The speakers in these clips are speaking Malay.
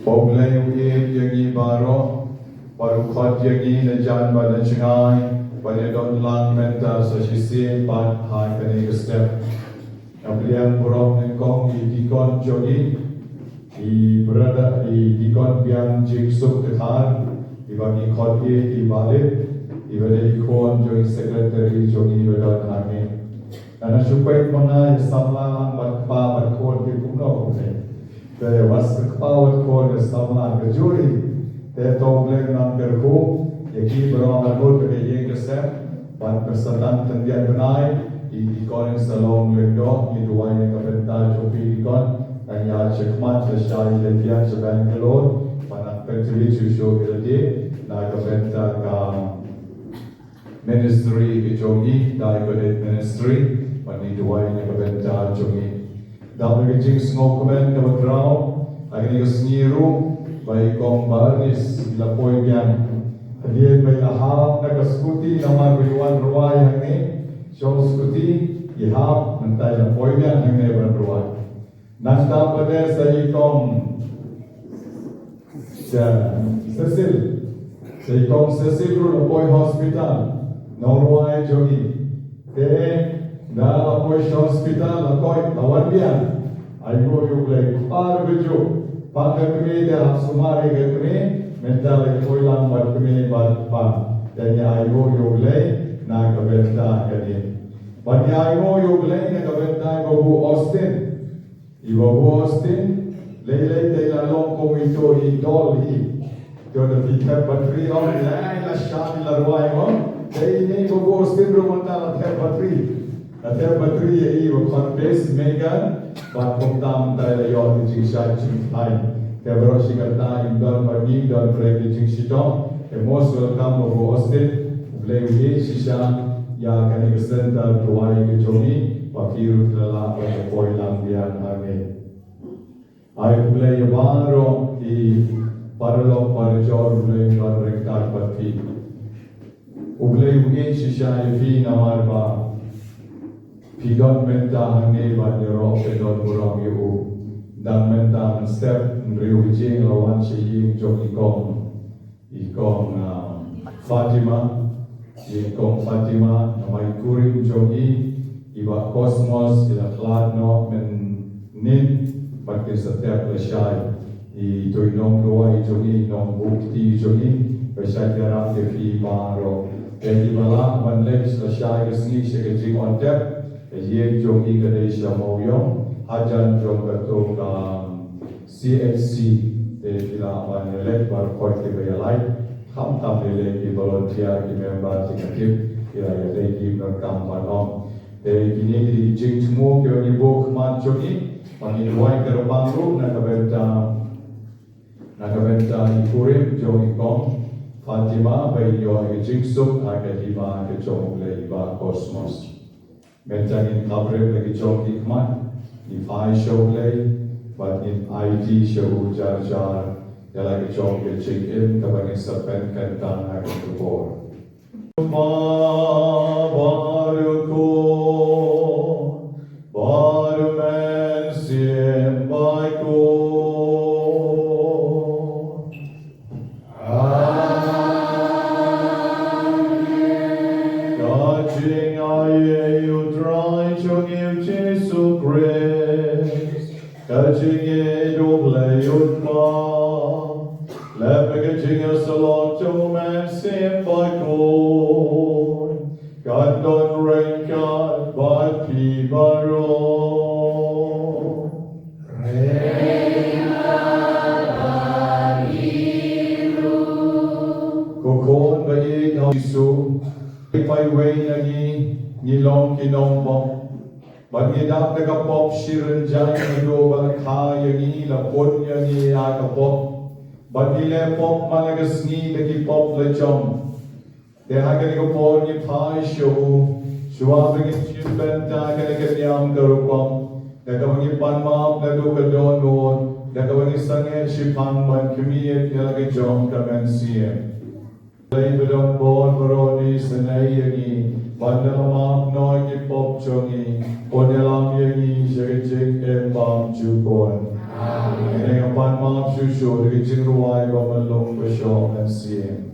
Poglay yagi baro, parukot yagi na jan ba na chingay, panedon lang mental sa sisi pat hai kani step. Nabliang burong nengkong dikon jogi, di berada di dikon biang jingsuk tekar, di bagi kodi di balik, di bagi ikon jogi sekretari jogi berada kami. Karena supaya mana samla berkpa berkod di kumno kumne. Kaya was berkpa berkod samla kejuri. Kaya tobleng nang berku, yaki berang berkod pada yang kesep, pan persatan tendian benai. Ikon yang salong lendo di dua yang kebentar jopi ikon dan ya cekmat lesai letian sebanyak kelor panak petri susu iladi na kebentar ka ministry kejongi da ikodet ministry pani dua yang kebentar jongi da begijing semua komen kebetrau agni kesniru baik kong baris lapoi bian hadiah baik aham na kaskuti nama riwan ruai yang ni Shong skuti ihap mentai na poibian yang never ruai. Nasta pada saya kong Cecil ru poi hospital norway jogi. Te da poi hospital lakoi lawan bian. Ayo yuglek par bejo. Pakai kami dah sumari kami mental poi lang buat kami buat pa. Dan ayo yuglek na kabenta kani. Bani ayo yuglay na kabenta Babu Austin. Babu Austin lelay tay lalong kung ito idol hi. Ito na tiket batri o lay la shami laruay mo. Kaya ini Babu Austin rumunta na tiket batri. Na tiket batri ya iyo konfes megan. Ba't kung tam tayo layo di jing siya jing tay. Kaya bro sikata imdon maging don pregi jing sito. Kaya most welcome Babu Austin. Ublay sisa ya kani kesenta tuai kejomi wakiru telala pada poi lang bian ame. Ai ublay baro di parlo parjor ublay don rektar pati. Ublay ugi sisa evi namar ba pidon menta hangne ba nero pedon burong yu dan menta step riu jing lawan siying jong ikong Fatima Kong Fatima namai kurim jogi iba kosmos ila kladno men nin pakai setiap lesai I toinong doa I jogi nong bukti jogi besai darah defi baro jadi malah manlek lesai kesini sekejing ontep ye jogi kedai samoyong hajan jong betul CHC bila manlek bar koi kebayalai Ham tam lele ki volunteer ki member sikatip ya lele ki berkam panom. Kini di jing semua kau ni buk mat jogi, pani luai kerbang ru nak kebenta ikurim jogi kong Fatima bayi yo jing sup agak lima ke jong le iba kosmos. Mentangin kabre lagi jong ikmat, di fai show le, but in IT show jar. Dalam kecong kecing in kebanyakan sepen kentang akan berbuat. Baru mensim baikku. Amin. Kacing aye utrai chongim Jesu Christ. Kacing hidup leyut ma. Lepeke jinga salong man sim by God. God don't rain God by P baro. Rain by Iru. Kokon ba Isu. Ipay way nagi nilong kinong bong. Bagidap nagapop shirin jay nadoba kaya ni lapon ni akapop. Bagile pop malagas ni lagi pop lechom. Deha kani ko por ni pai show. Shwa begin chimbenta kani kanyam karupam. Nagawangi panmap nadu kadon don. Nagawangi sange shipang man kumiyet nilagi jom kamen siye. Lay bedong bon baroni sanay yagi. Bandalamap noy ki pop chongi. Ponelam yagi shagajik embam chupon. Amen. pan ma shushu de jinruai ba malong ba sho MCM.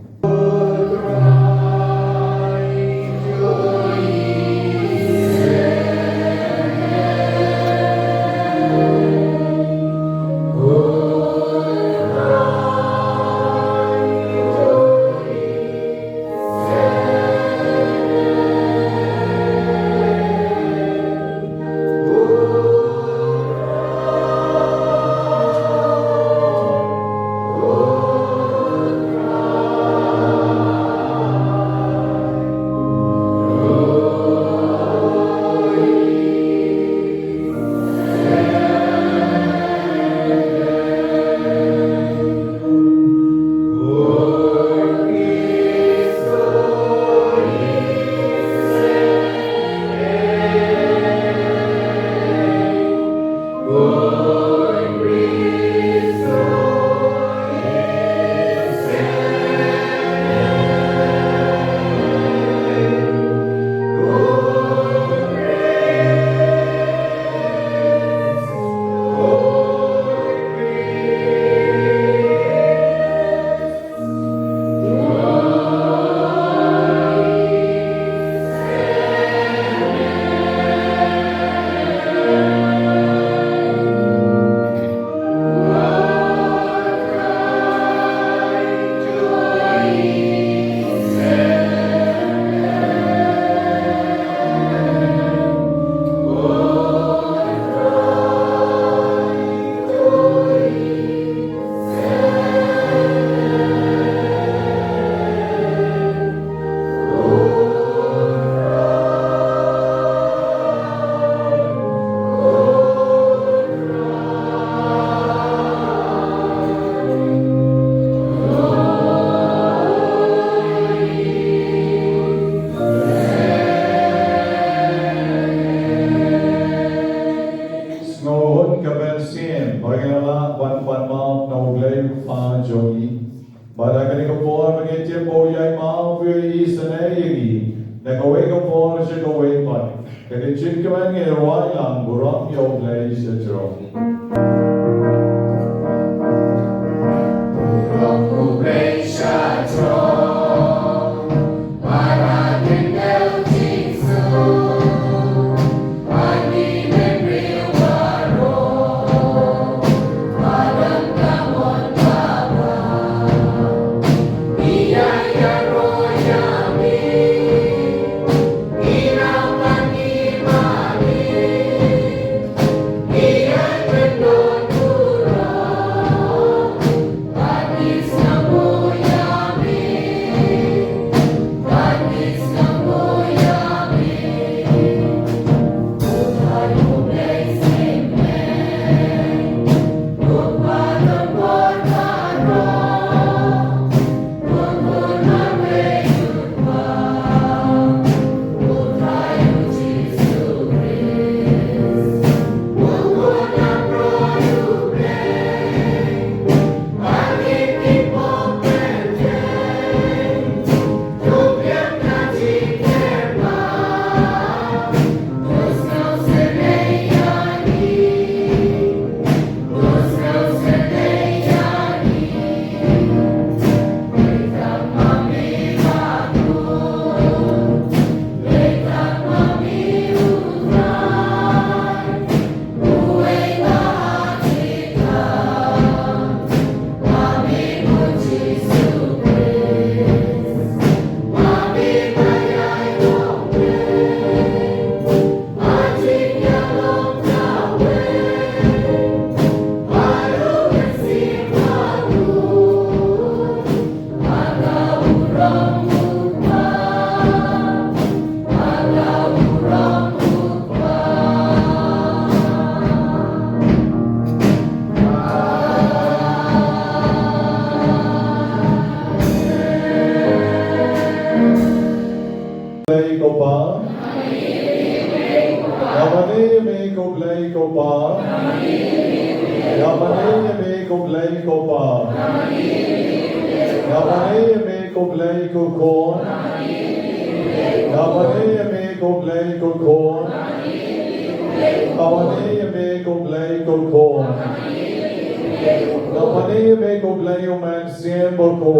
Namani me ko blayo man siembo ko.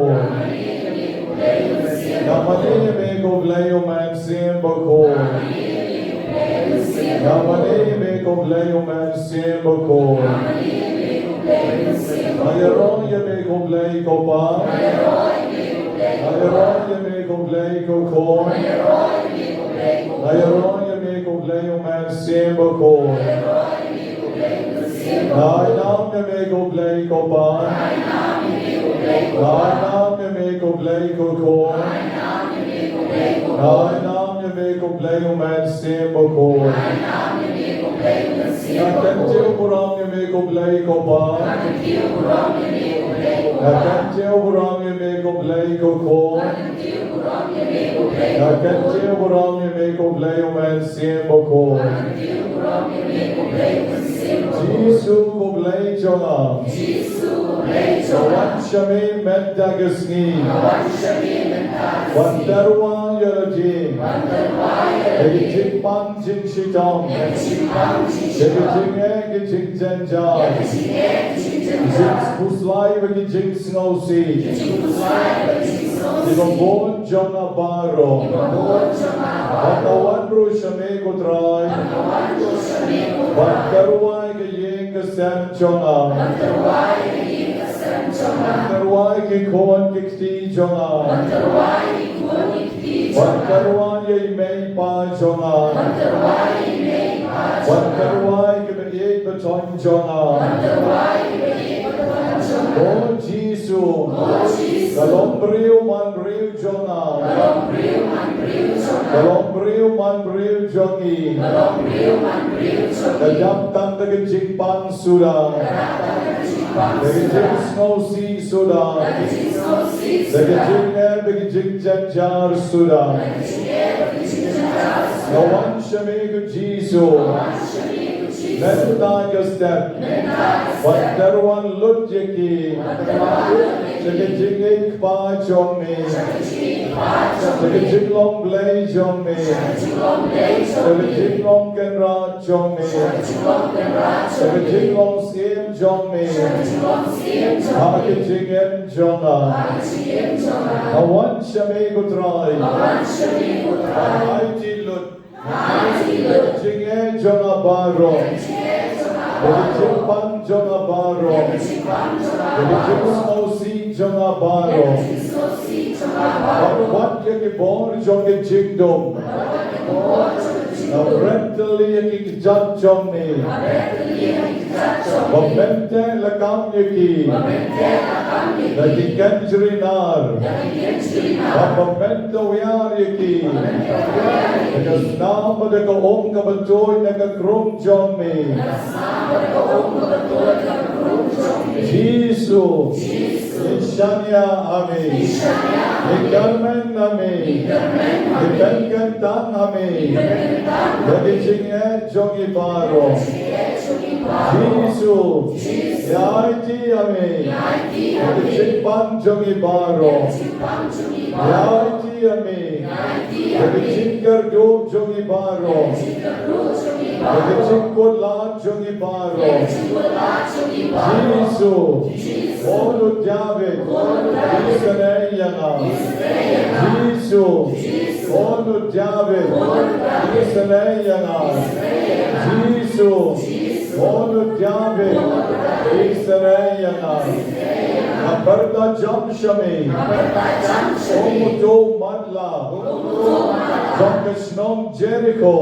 Namani me ko blayo man siembo ko. Namani me ko blayo man siembo ko. Ayaron ye me ko blay ko pa. Ayaron ye me ko blay ko ko. Ayaron ye me ko blayo man siembo ko. Nai nam ye me ko blay ko pa. Nai nam ye me ko blay ko ko. Nai nam ye me ko blayo man siembo ko. Nakantiyo burang ye me ko blay ko pa. Nakantiyo burang ye me ko blay ko ko. Nakantiyo burang ye me ko blayo man siembo ko. Jisu ko blay jonga. Wan shami mentagasni. Wan darwa yaraji. Egi jing pan jing shitong. Egi jing egi jing janja. Jing puslai bagi jing snowsi. Ibang bon jonga baro. Batawan ru shami kutray. Wan darwa egi ying kasem jonga. Wantarwai ki kon kikti jonga. Wantarwai ye mei pa jonga. Wantarwai ki be beton jonga. Oh Jisu, kalom briu man briu jonga. Kalom briu man briu jongi. Kadam tang de jing pan sura. Bagi jing snow si suda. Bagi jing bagi jing janjar suda. Nawan shami ku Jisu. Menta ka step. Wantarwan lut yaki. Bagi jing ek pa chong me. Bagi jing long blay chong me. Bagi jing long ken ra chong me. Bagi jing long skiem chong me. Hake jing em jonga. Awan shami ku try. Aiti lut. Jing e jonga baro. Bagi jing pan jonga baro. Bagi jing snow si jonga baro. Wat yaki bor jonge jing dom. Rental yaki jat jong me. Bamente lakam yaki. Lagi kanjrinar. Bamente uyar yaki. Because now pada ka om ka batoy na ka krum jong me. Jisu. Ishanya ame. Ikarmen ame. Ikan tang ame. Bagi jingye jongi baro. Jisu. Yaiti ame. Bagi jing pan jongi baro. Yaiti ame. Bagi jing kardo jongi baro. Bagi jing kodlan jongi baro. Jisu. Olu David. Isanayanga. Jisu. Olu David. Isanayanga. Jisu. Olu David. Isanayanga. Abarta jamshami. Omuto madla. Jonkashnom Jericho.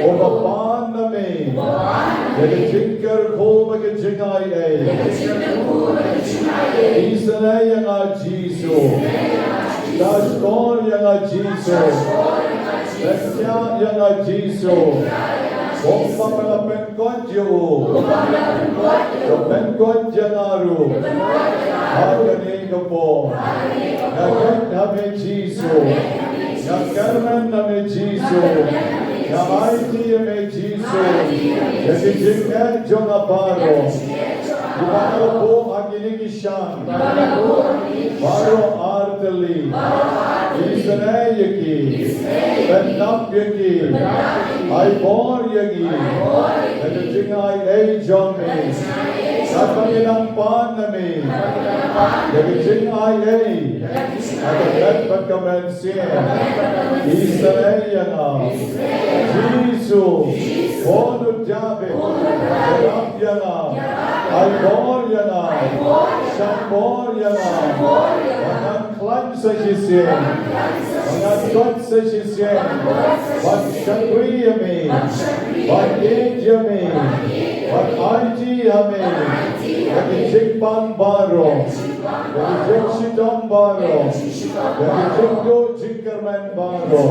Obapanami. Jinkar koma ke jingai e. Isanayanga Jisu. Dashkor yanga Jisu. Lesya yanga Jisu. Ompa pala penkot yo. Penkot janaru. Hagani kapo. Nagan hame Jisu. Nakarman hame Jisu. Namaiti hame Jisu. Yaki jingan jonga paro. Dimana po agini kishan. Paro artali. Isane yaki. Benap yaki. I bor yaki. Yaki jingai ei jongi. At Panginoon namin. Gagijing ay at pagkamensin. Israel na. Jesus. Honor David. Yarab yana. Aybor yana. Shambor yana. Manang klan sa jisyen. Manang God sa jisyen. Magshakri yami. Magid yami. Mag-IT yami. Gagijing pangbaro. Gagijing sitong baro. Gagijing do jinkerman baro.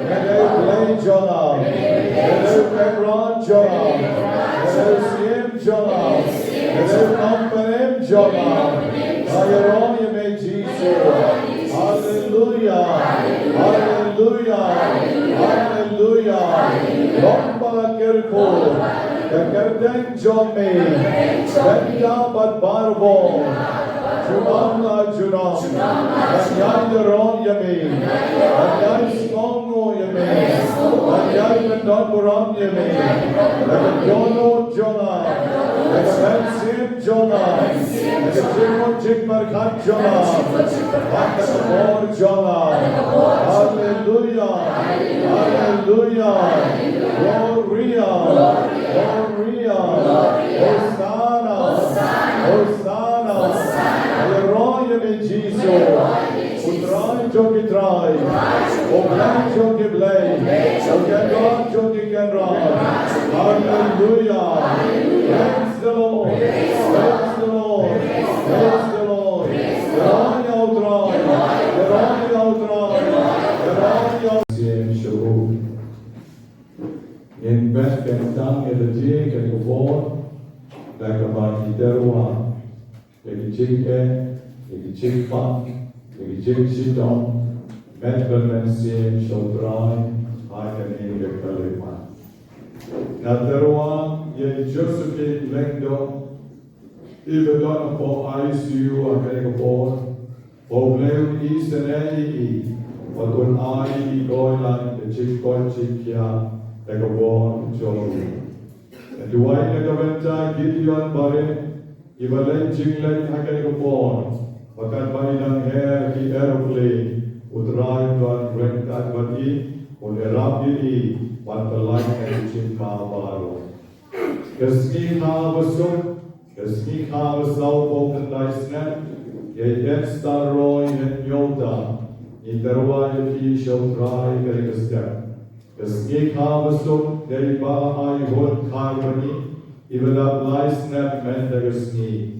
Gagay play Jonah. Gagay Hebron Jonah. Gagay Siem Jonah. Gagay Kampanem Jonah. Ayaron yame Jesus. Hallelujah. Hallelujah. Hallelujah. Lombala kerko. Kakerden Jome. Benda bat barbo. Junamla Junam. Kanyayaron yame. Kanyay Skongo yame. Kanyay Mendoburam yame. Nagajono Jonah. Nagabensim Jonah. Nagajimo Jikmarkat Jonah. Nagajimor Jonah. Hallelujah. Hallelujah. Gloria. Gloria. Hosanna. Hosanna. Hallelujah in Jesus. Utrai jogi trai. Oblai jogi blai. Ogendran jogi gendran. Hallelujah. Praise the Lord. Praise the Lord. Praise the Lord. Gerani outrai. Gerani outrai. Gerani outrai. Shavu. In bed can tang in the day can go forward. Like about Iterua. Gagijingke. Gagijing Pak. Gagijing Sitong. Medbenmensim Shotrai. Hakani Gagaliman. Naterua. Ye Josephine Lengdo. Even done for ICU a medical board. Obleu East and AE. But when I Goyland, the Chick Boy Chikia, like a born Joe. And do I like a venta, Gideon Bare, Ivalet Jinglet Hakanigapon, Bakan hair, the aeroplane, Udrai Van Renkat Badi, Unerabdi, one the light and Chimka Baro. The Sneha was so, the Sneha was out of the dice net, yet Star Roy and Yota, in the Roy he shall try very a step. The Sneha was so, they ba I hold Karbani, even up lies net meant like a snake.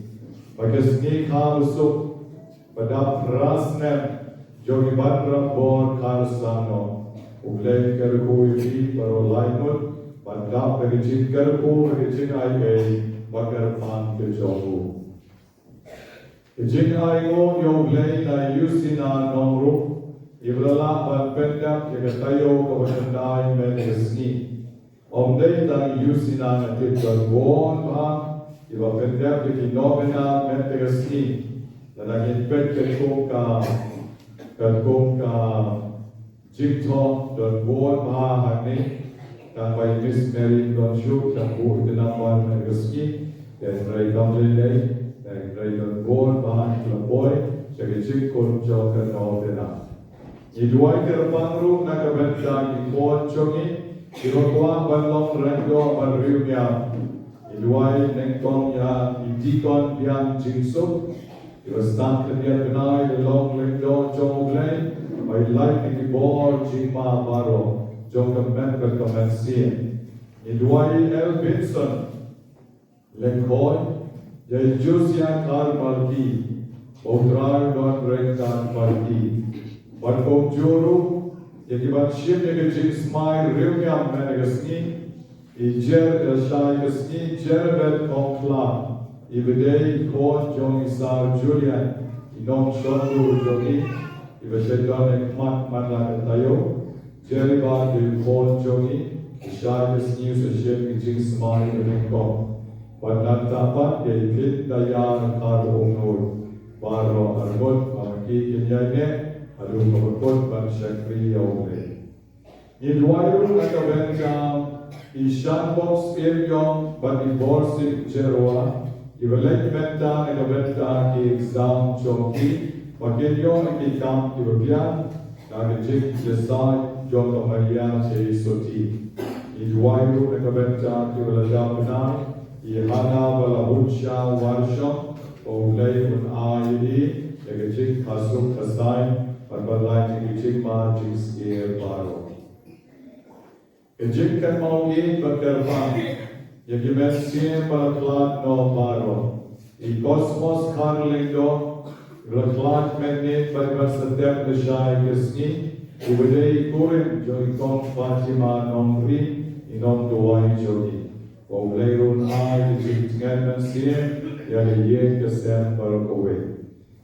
But a Sneha was so, but up Rasnet, Jogi Batra born Karsano, who played Kerku Ibi, Paro Laimut. Bandap dari jingkarku dari jingai bakar pan ke jomu. Jingai ngo yo blay na yusina nongru ibrala ban pendap ke tayo kawasanday medesni. Omday tang yusina na titwal bon pa iba pendap ke Nobena medesni. Lalagin pet ke ka jingto don bon pa hani. Dan by Miss Mary Donshuk, dan buh the number Nagaski, then Ray Domley, then Ray Don Born, Bahan Laboy, Chagachik Kun Chok and all the night. Idwai Kerpangru, Nagabenta, Ikon Chogi, Irokwa, Banlong Rendo, Banriumia, Idwai Nengtong Ya, Idikon Pian Jingsuk, it was started the other night, the long Rendo, Choglay, by lightning the ball, Jingma Baro. Jongam Member Commencien. Idwai L. Benson, Lenkoy, Jai Jusia Kar Marti, Outrar Don Renkan Marti. But Juru, Yakiban Ship Negajing Smile, Rilmiam Managasni, Ijer Elshagasni, Jerebet Konkla, Ibede, Kon, Jongisar, Julian, Inom Shondu, Jogi, Ibashedon and Matlan Tayo. Jeriba will call Jogi, the sharpest news of shipping Jing Smile in Bangkok. But not Tapa, they fit the yarn car onur. Baro Arbot, Amaki Kinyane, Alu Mokot, Ban Shakri Yome. Idwayu like a Benjam, Ishan Box Irion, but divorcing Jerua, Ibalay benta na benta ki exam chongki magilyo ki kam ki babian na jik desai jong Maria se soti. Idwayu na benta ki balada benai ihana balahuncha warsha o lay un ayi na jik hasuk kasai balai ki jik ma jik skier baro. Jik kan mau ye bakarpan yang dimensi balaklat no baro. I kosmos karlindo balaklat magnet bar setiap desai kesni ubedai kurim jo ikon Fatima nomri inom doai jodi. Obleirun ai dijitkan mensi yang ye kesem barakowe.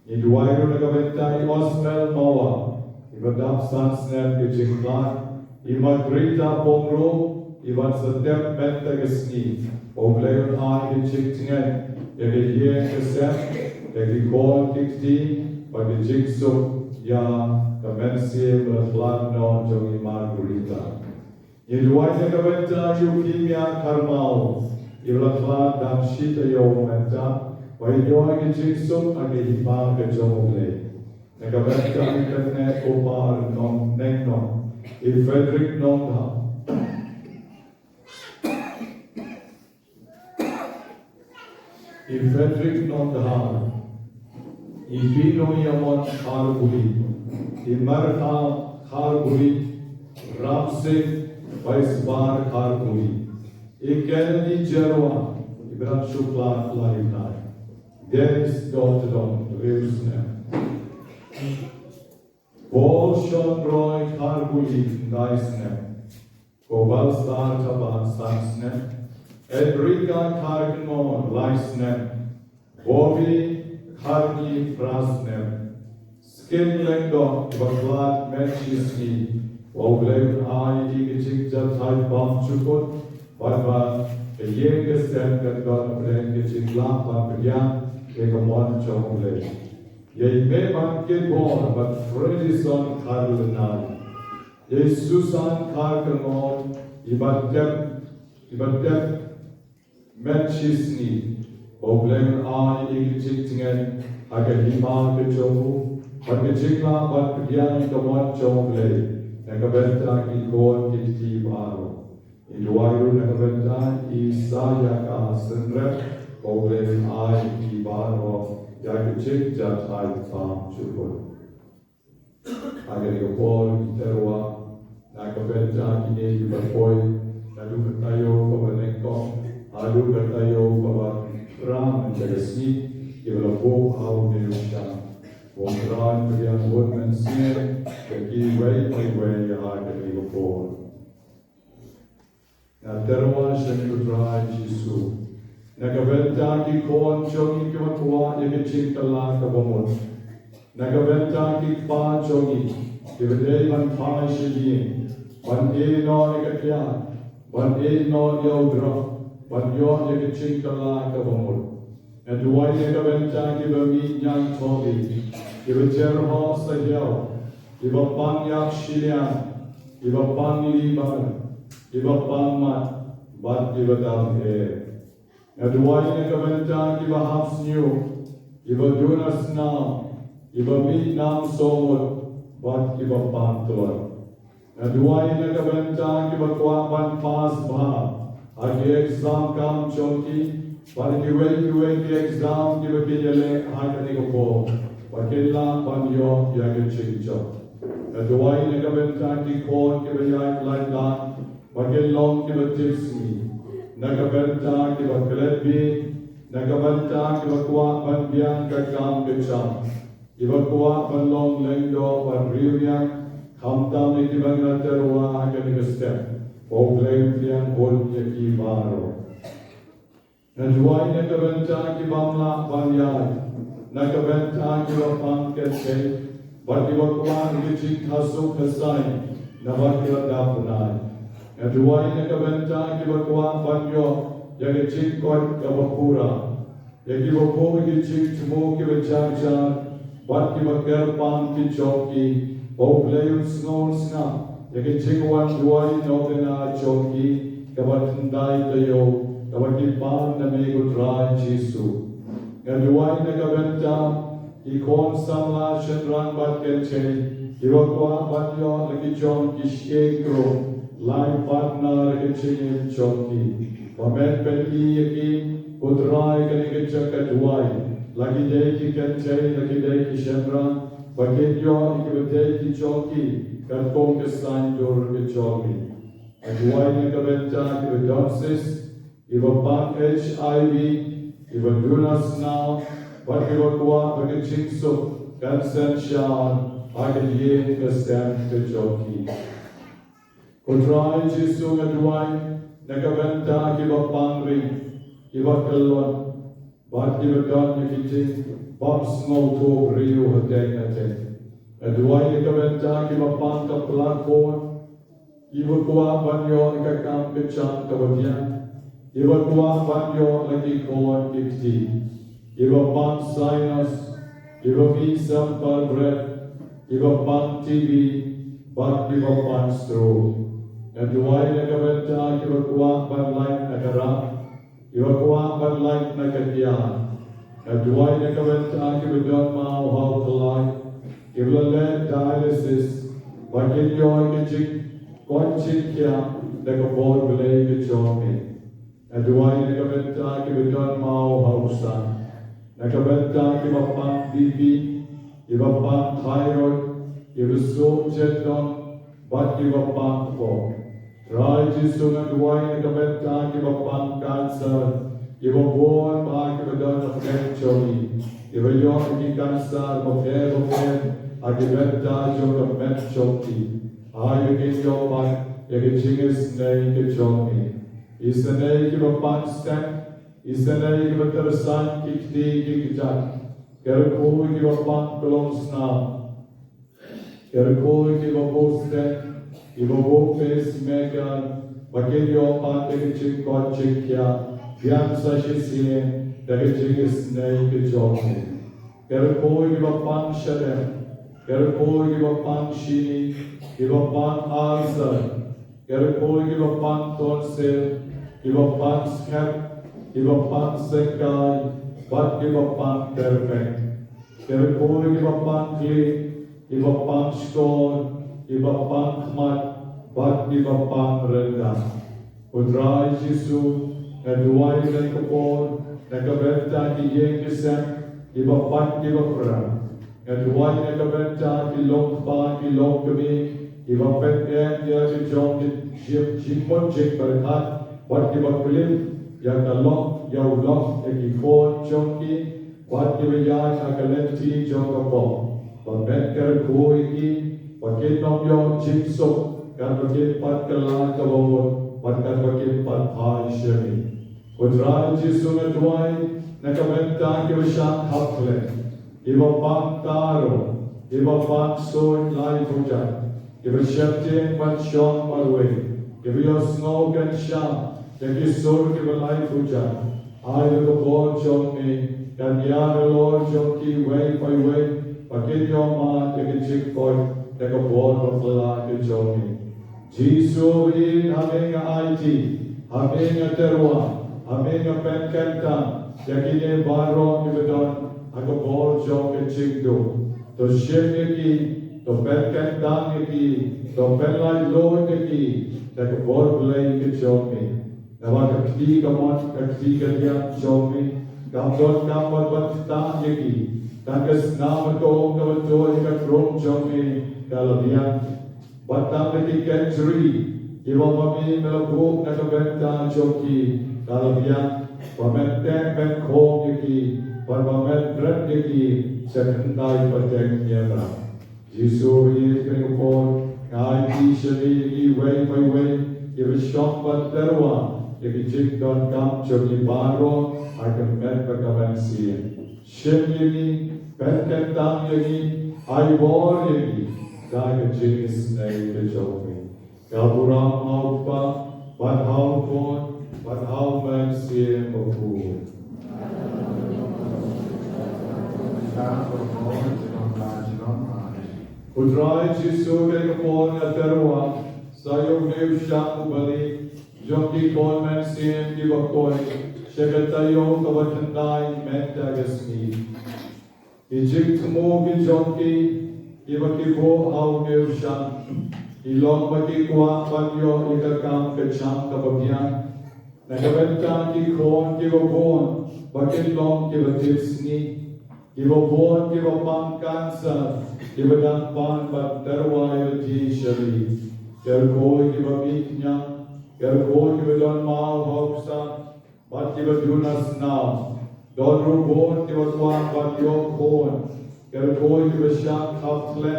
I duairu nagabentai osmel mawa ibadap sansner kejiklat Imagrita pongro, iwan setiap menta kesni, obleun ai keciktingan, yang ye kesem, yang dikol kikti, bagi jiksuk ya kemensi berflan non jong Imagrita. Iduanya kebenta yukimia karmau, ibraflan dan shita yo menta, wayo agi jiksuk agi hima kejong oble. Nakabenta ikatne opar non nengnon. I Frederick Nongha. I Frederick Nongha. I Pino Yamon Kharbuli. I Marha Kharbuli. Ramsing Vaisbar Kharbuli. I Kennedy Jerwa. I Bram Shukla Lainai. Dennis Dotterdon Rivsner. Bolshon Roy Kharbuli Naisne, Gobal Star Taban Sansne, Edrika Kargno Laisne, Bobby Karni Frasne, Skin Lendo Baklat Mechisni, Oblev Ai Digijik Jatai Bam Chukut, Baba, a Yegas Temkat God Blanket Lampa Pyan, Kegamon Chomble. Ye me banke born, but Fredison Karlanai. Ye Susan Karkamon, Ibatek Metchisni, Oblem I Igitingen, Agahima Kechomu, Bagajikla, but Pian Kamon Chomble, Nagabenta Ikon Kiti Baro. In Duayu Nagabenta, Isayaka Sendre, Oblem I Ibaro. Yakicik jatai tam chukul. Agar ikopol iterwa, nakabenta kini ibapoy, haduh tayo Banyngkong, haduh tayo ram jagasni, ibalapo au nirusha. Wongran kriyan wud mensir, kaki way agar ikopol. Na terwa shenutrai Jisu. Nagabenta ki kon chongi ki matwa ye ching tala ka bomot. Nagabenta ki pa chongi ki bede man pa shili. Ban e no ekatya, ban e no yodra, ban yo ye ching tala ka bomot. And duai nagabenta ki bami nyang chogi, ki bejer ho sa yaw, ki bapan yak shilian, ki bapan liban, ki bapan mat, bat ki badam e. Naduai nagabenta kiba hapsnyo, kiba dunas na, kiba meet nam somot, bat kiba pantol. Naduai nagabenta kiba kwapan pas ba, agi exam kam chonki, bat kiwe ki exam kiba pinjale hakani ko po, bakilla panyo yagi chingcho. Naduai nagabenta ki kon kiba yag laitan, bakillong kiba tipsmi. Nagabenta kiba kelebi, nagabenta kiba kuwa panbiang kakam kecham, kiba kuwa panlong lengdo panriuyak, kamtam ni kiba ngaterwa akan ikastep, ogleng tiang hol yaki baro. Najuai nagabenta kiba mla panyay, nagabenta kiba pangketse, bat kiba kuwa ngijik hasuk hasay, nabat kiba dapunay. Naduai nagabenta kiba kuwa panyo yang icik kot kabapura yang kiba po icik tumo kiba chang bat kiba kerpang kichoki obleun snor sna yang icik wan duai nobena choki kabat hendai tayo kawakipan na may utray Jesu. Ngaduay na kabenta, ikon samla siyadran bat kenchay, iwagwa banyo nagichong kishkekro, lai partner kechay choki. Pamet peti yaki, utray kanigitsa kaduay, lagi day ki kenchay, lagi day ki siyadran, bakityo ikibatay ki choki, kartong kesan dur ki choki. Aduay na kabenta kibadonsis, ibabang HIV, ibadunas na, bakibagwa bagichingsok, kansen siyan, agilye kasen kajoki. Kutray Jesu aduay, nakabenta kibapang ring, kibakalon, bat kibadon nakiting, babs ngauto riyo hateng natin. Aduay nakabenta kibapang kaplakon, Iwagwa banyo ikakam kecam kawadian. Iwagwa banyo lagi kawan kikti. Iwabang sinus. Iwabisam palbret. Iwabang TB. Bak iwabang stroke. Naduay na kabenta iwagwa banlay na karap. Iwagwa banlay na katiyan. Naduay na kabenta iwagwa mauhaw kalay. Iwalay dialysis. Bakilyo ikajik Konchikya nakabor belay kechomi. Aduay nakabenta kibidon mau hausan. Nakabenta kibapang BP, kibapang thyroid, kibusum jeton, bat kibapang po. Rai Jesu aduay nakabenta kibapang cancer, kibabon ba kibidon na kechomi. Kibayon ki cancer mafer, akibenta yung kamet choki. Ayukin yoman, yakachingis nay kachomi. Isanay kibapang stem, isanay kibatarasan kikti kikijak. Karakoy kibapang kolonsna. Karakoy kibaposten, kibapopes megan, bakilyo man yakaching konchikya, gyam sa shisien, yakachingis nay kachomi. Karakoy kibapang shadem, karakoy kibapang shini, Ibapang ulcer, karakoy ibapang tonsil, ibapang scab, ibapang sekay, bat ibapang perfect. Karakoy ibapang clean, ibapang stone, ibapang kmat, bat ibapang renda. Utray Jesu, naduay ng kapon, nakabenta kiyeng kisem, ibapang ibapra. Naduay nakabenta kilong pa, kilong kami, Ibapetnya dia kejong jipon jik berkat buat dibakulim yang kalok yang ulok yang ikon jongki buat dibayar akalenti jong kapok. Bapet kerku iki pakai nom yang jipsok kan pakai pat kelah kawawon kan pakai pat hai syami. Utrai Jesu ngaduai nakabenta kibasyak hakle. Ibapang taro, ibapang soy lai hujan. Give shepting but shong malway. Give your snow and sham. Give your soul, give a life ujan. I the Lord jong me. Can the Lord jong ki way by way. But in your man, take a chick boy. Take a ball of the light jong me. Jesu in having a IT. Having a terwa. Having a pen kenta. Yakine baro give it on. I go ball jong a chick do. To ship ki. To pen dang ki, to pen lai lo ki, tak bor play ki chomi. Nawa kakti kamon kakti kadiam chomi, kamdon kamon batang ki, takas nam to kawato ka krom chomi kalabian. Batang ki kentri, iwamami melabuk na kabenta choki kalabian. Pamente pen kong ki, parment bret ki, sekendai pateng nyera. Jesu is going upon, I usually way by way, if a shop but terwa, if a chick don't come to the baro, I can met back up and see him. Shim yagi, pen can down yagi, I war yagi, die a chick is name the joke. Gaburam outpa, but how corn, but how man see him of food. Utray Jesu kay kapon nga terwa, sayo niyo siyang ubalik, jong ki kon men siem ki bakoi shekatayo kawatanai menta gasmi ijik mo ki jong ki ibaki bo au neushan ilong baki kwa banyo ikakam kacham kababyan nakabenta ki kon ki bakon bakin long ki batisni ki bakon ki bapang kansa ki badang pan bat terwayo ti shari kerkoi ki babitnya kerkoi ki badon mau hoksa bat ki badunas na don rubon ki batwan bat yo kon kerkoi ki basyak hafle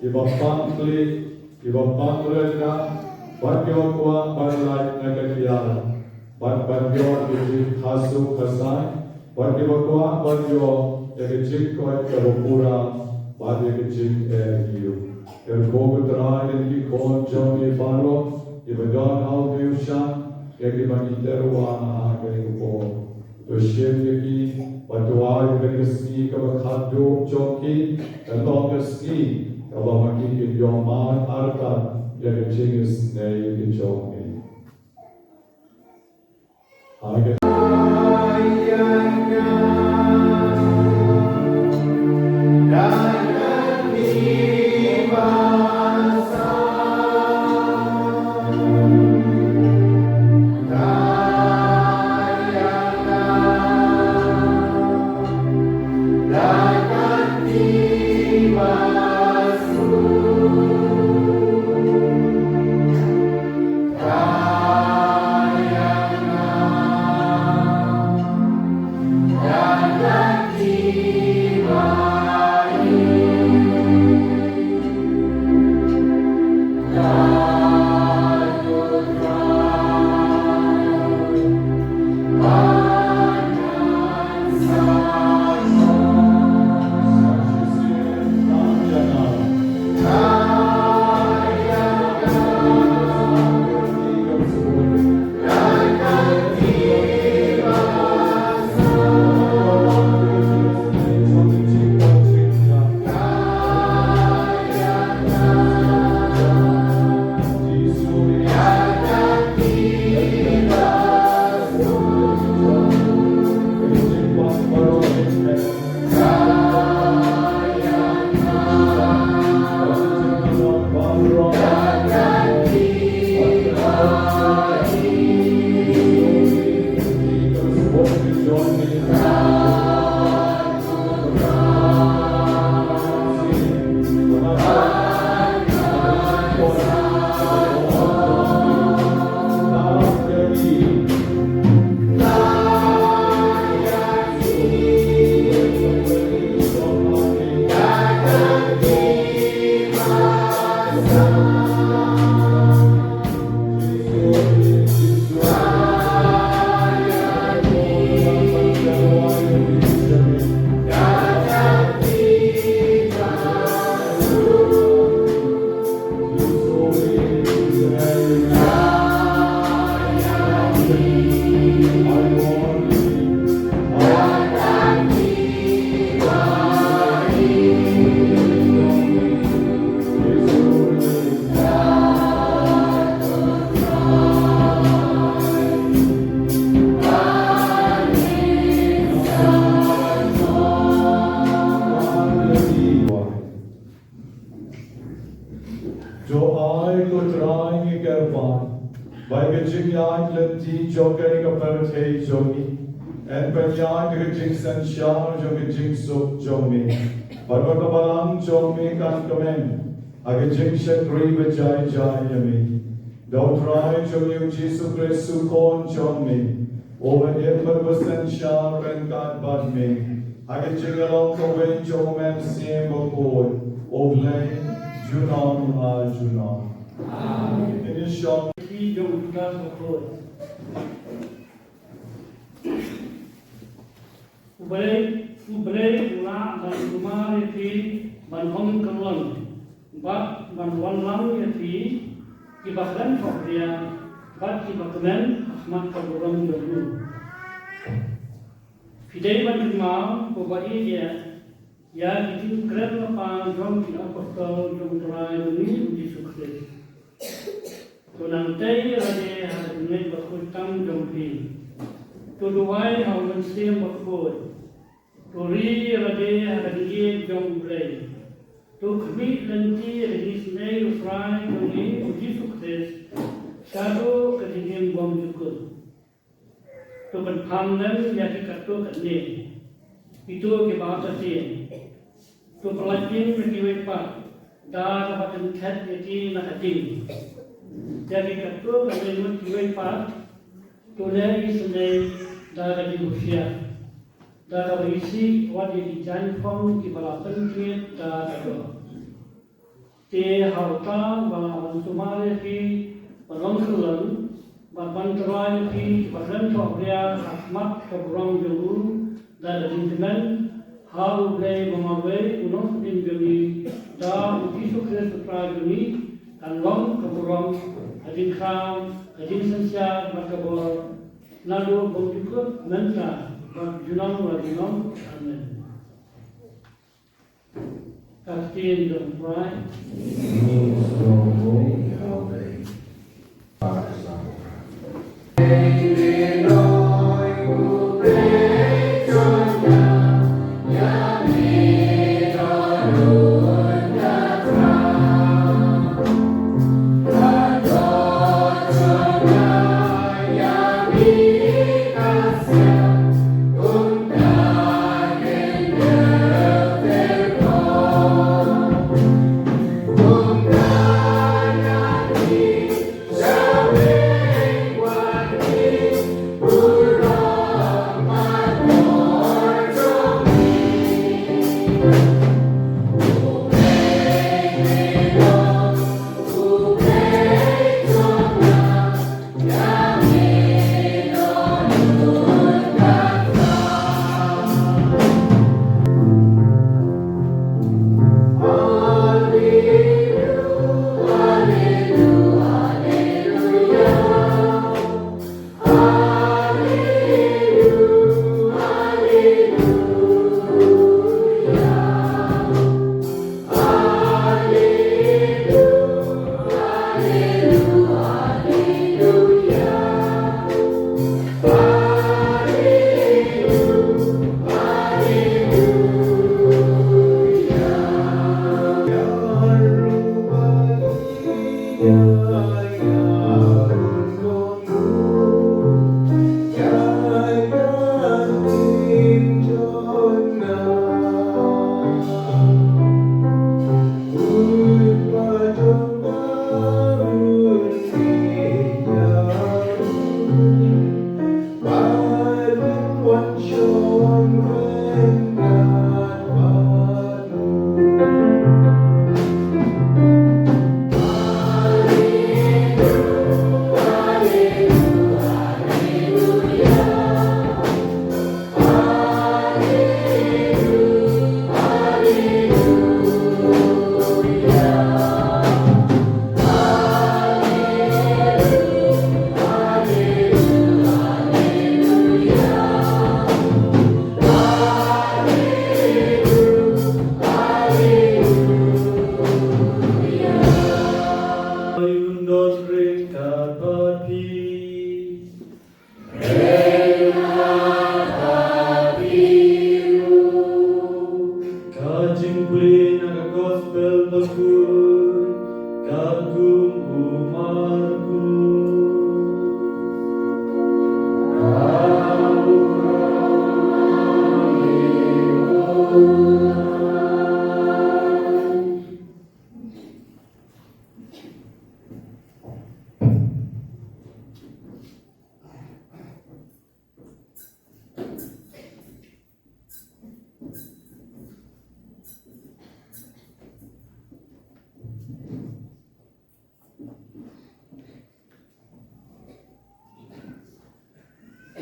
ki bapang kli ki bapang rena bat yo kwa barlai nagakiyara bat yo ki khasu khasai bat ki bakwa bat yo Ekecik koi kabupura, bad ekecik hiu. Kerkoi terakhir di kon jomni baro, ibadon au diushan, ekibani teruana kerikupo. Tushim yaki, batuai kerikasni kabakadu joki, kalongasni kabamaki kidyoman arta, ekecik isnei kijomi. Agar en penjai de jing san shar jo ge jing sok jomi barba balang jomi kan kamen age jing shakri bajai jai yami do try jo yu jisu Christu kon jomi over ember basan shar ben kan bad me age jing along ko wen jo men sim bo boy oblay junon al junon amen in is shop ki jo utas ko Ubalay ula dan rumah yati banhong kalon bat banwan lang yati ibahdan fakria bat ibahdan ahmad kaburam dulu fidei banimau bobai dia ya itu keren apa jom apostol jom terai ini Yesus Kristus Tunang tay rade Triniti Bakhuid tam jompi. Tuduai hau mensim Bakhuid. Turi rade haduh jomplay. Tu kami lenti redis nay usrai kami uji sukses. Shadow ketingin bom juga. Tu berpamnan yang dikatu katni. Itu kebahasa sih. Tu pelajin berdiwepa. Dah dapat cat jadi nak hadir. Jadi katu kami berdiwepa. Tu lagi sendiri dah jadi usia. Dah berisi wajib dijanfong di bawah penjit dah ada. Te hauta bang sumare fi Pengangkulan, bantuan di badan pemberian khidmat keburang jauh dan dengan hal boleh mengawal unuk tinggi dan uji sukses putra juni dan long keburang hadin kham hadin sensia makabur lalu berjumpa mentra junang wajunang amin. Kasih jumpai.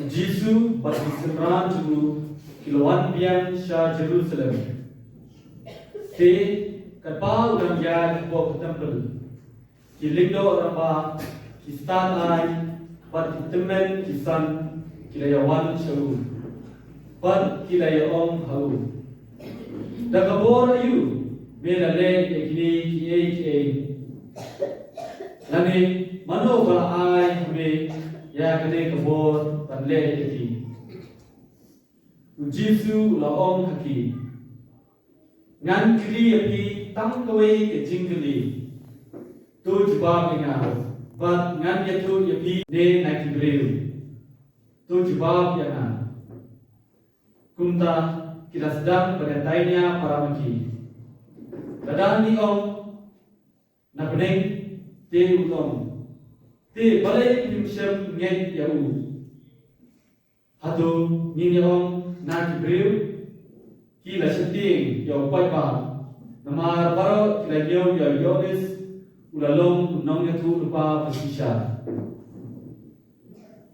Jisu bagi semran julu kiloan biang Shah Jerusalem. Te kapal orang yang buat temple. Kilingdo orang ba kistan ai pat temen kisan kilayawan shawu. Pat kilayong hawu. Dagabor ayu mera le ekini ki Nani mano bala ai me ya kene kabor panle ki Jesu la om haki ngan kri api tam koi ke jingli tu jawab inga bat ngan ya tu api ne na kibreu tu jawab ya na kumta kita sedang berdantainya para maki dadang ni om na beneng te utom te balai primsem ngen ya u haduh ni om na kibreu ki la seting yo pai ba namar baro kila yo yonis ulalong nong ya tu lupa pesisha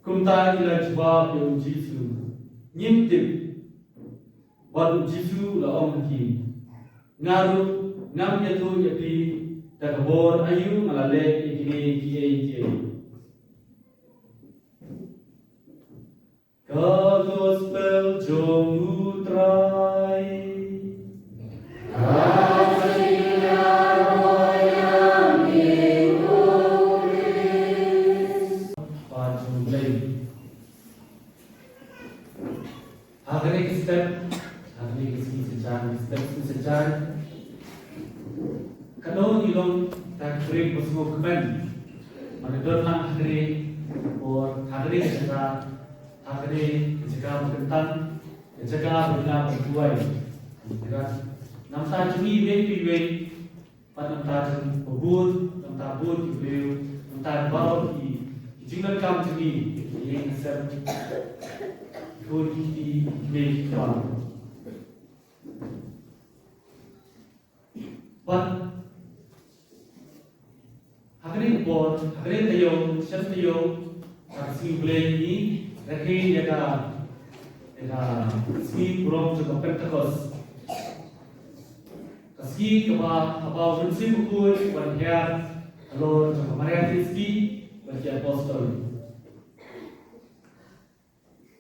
kumta kila jawab yo Jesu nyimtip wal Jesu la om ki ngaru ngam ya tu ya pi takbor ayu ngalale ikini ki gospel jom utrai Kalau ilong tak beri semua kemen, mana dorang hari or hari secara hari secara berkentan, secara berbeda berbuai. Nampak cumi bayi pada nampak bubur, nampak bubur kibeu, nampak bau di jingle kam cumi yang nasab food di bayi kam. But hari bor, hari tayo, siapa tayo, kasi boleh ni, lagi jaga si burung juga Pentecost. Kasi kaba prinsip ukul wanhiar, kalau juga Maria Kristi bagi apostol.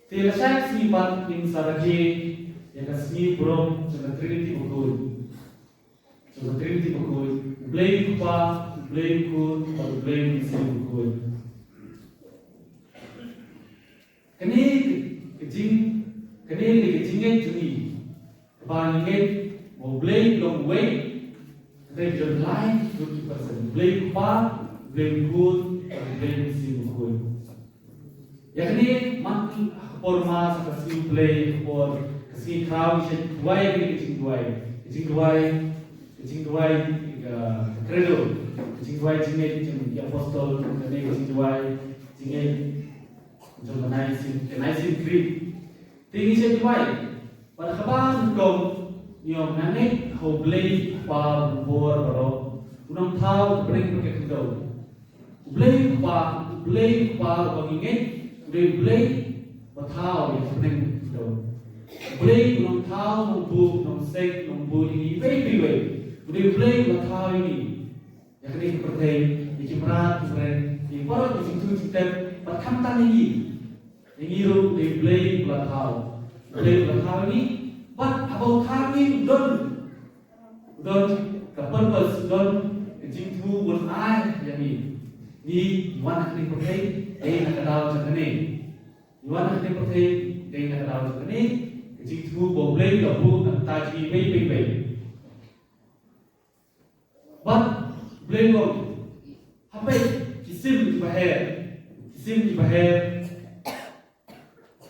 Tiada si bat in saragi, jaga si burung juga Triniti Bakhuid. Juga Triniti Bakhuid, blame kupa. Blame good or blame sin good. Kani kejingan juni, kebanyakan mau blame long way, then your life 50%. Blame bad, blame good, or blame sin good. Ya kani makin forma kasi play or kasi crowd siya duai kejing duai credo. Jingwai jingai jing apostol kene jingwai jingai jong naisin creed tingi se jingwai pada kaban kom nyom nane ho blay pa bor baro unang thau bring ke kendo blay pa bangingai blay pa thau ye bring kendo blay unang thau nong bu nong sek nong bu ini blay pa thau ini yang ini seperti ikimrat, yang baru itu kita berkamtan ini, yang itu display belakang ini, but about having done the purpose done, itu bukan yang ini iwan ini seperti nak tahu macam ni, iwan ini seperti nak tahu macam ni, itu boleh gabung antara baik. But blame on apa kisim di bahar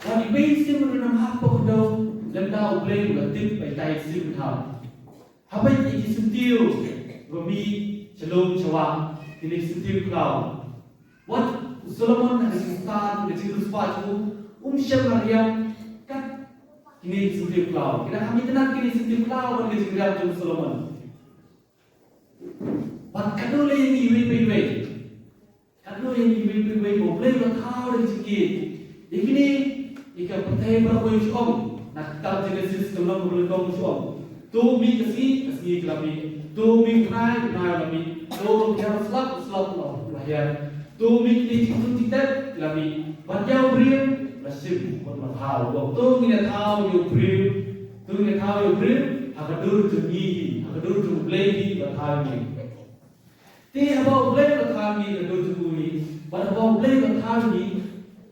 wani bayi sim renam hak pokdo lendau blame latif bai tai sim thau apa kisim tiu romi shalom shwa kini sim klau what Solomon has start the Jesus patu syam Maryam kat kini sim klau kita kami tenang kini sim klau bagi jingram Solomon But kado yang iwi boleh bertahu dengan sikit. Ini jika pertanyaan berapa usiom nak tahu Genesis kalau boleh tahu usiom. Tu mi kasi kelabi. Tu mi kunai kelabi. Tu biar selap lahir. Tu mi kita kelabi. Banjau beriam nasib bertahu. Tu kita tahu you beriam. Hakadur tu boleh bertahu ni. Ti abang boleh bertahan ni kalau tu ni pada bawa play pada tahu ni,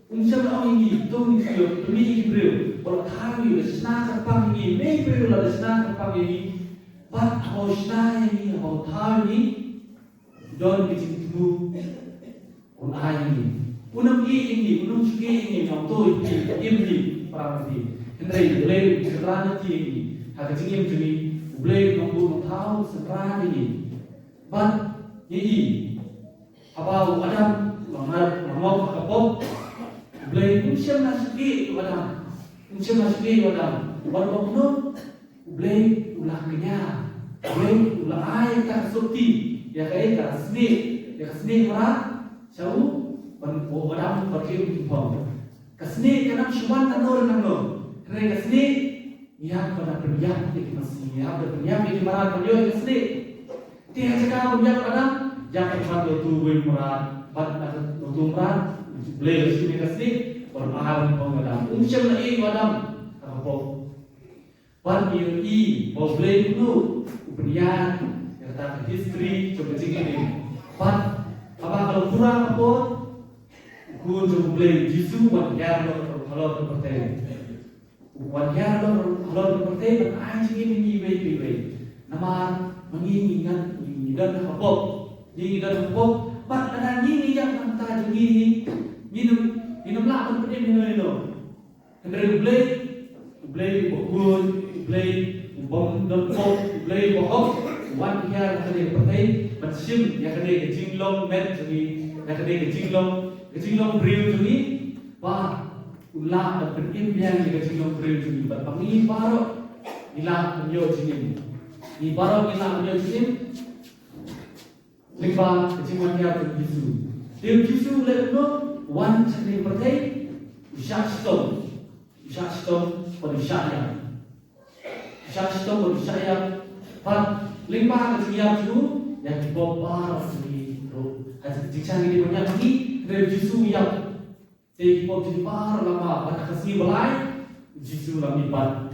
macam orang ini, tu ni kira, tu ni kira, pada tahu ni, senang terpang ini, maybe lah senang terpang ini, pada bawa senang ini, bawa tahu ni, don kecil tu, orang ayah ni, unam ini, unam suki ini, orang tu ini, perang ini, hendak play kerana ini, hak kecil ini, play nombor tahu serana ini, pada ini, apa Adam mau kapok blay unsem nasuki Adam baru no blay ulah kenya blay ulah ai tak sukti ya kai ka sni mara sau ban po Adam pergi pom kasni kanam syuman tanur nangno re kasni ya pada penyak di masih ya pada penyak di mara penyo kasni dia cakap penyak Adam jangan pada tu gue murah, pada tu murah, boleh sini kasih, bermahan pengadam, uncap lagi pengadam, apa? Pada ini, boleh dulu, upnian, kata history, coba cakap ini. Pada apa kalau kurang apa? Kau coba boleh jisu buat yang kalau seperti, buat yang kalau seperti, anjing ini baik, nama mengingat apa? Jadi dalam pop, pada ada ni yang antara jadi minum lah pun penting minum. Kendari blay bukun, blay bom dan pop, blay bohok, wan kia yang kedai pertai, macam yang kedai kejinglong met jadi, yang kedai kejinglong beriu jadi, bah ulah dan penting yang kejinglong beriu jadi, berpangi baru ilah menyo jadi, ni baru ilah menyo jadi. Lima keciman dia berjisu. Dia berjisu oleh no one cakap pertai usah stop pada syariat. Pada lima keciman itu yang dibawa sini ro. Jika ini banyak lagi dia berjisu yang saya dibawa jadi bar lama pada kasih belai jisu lami pada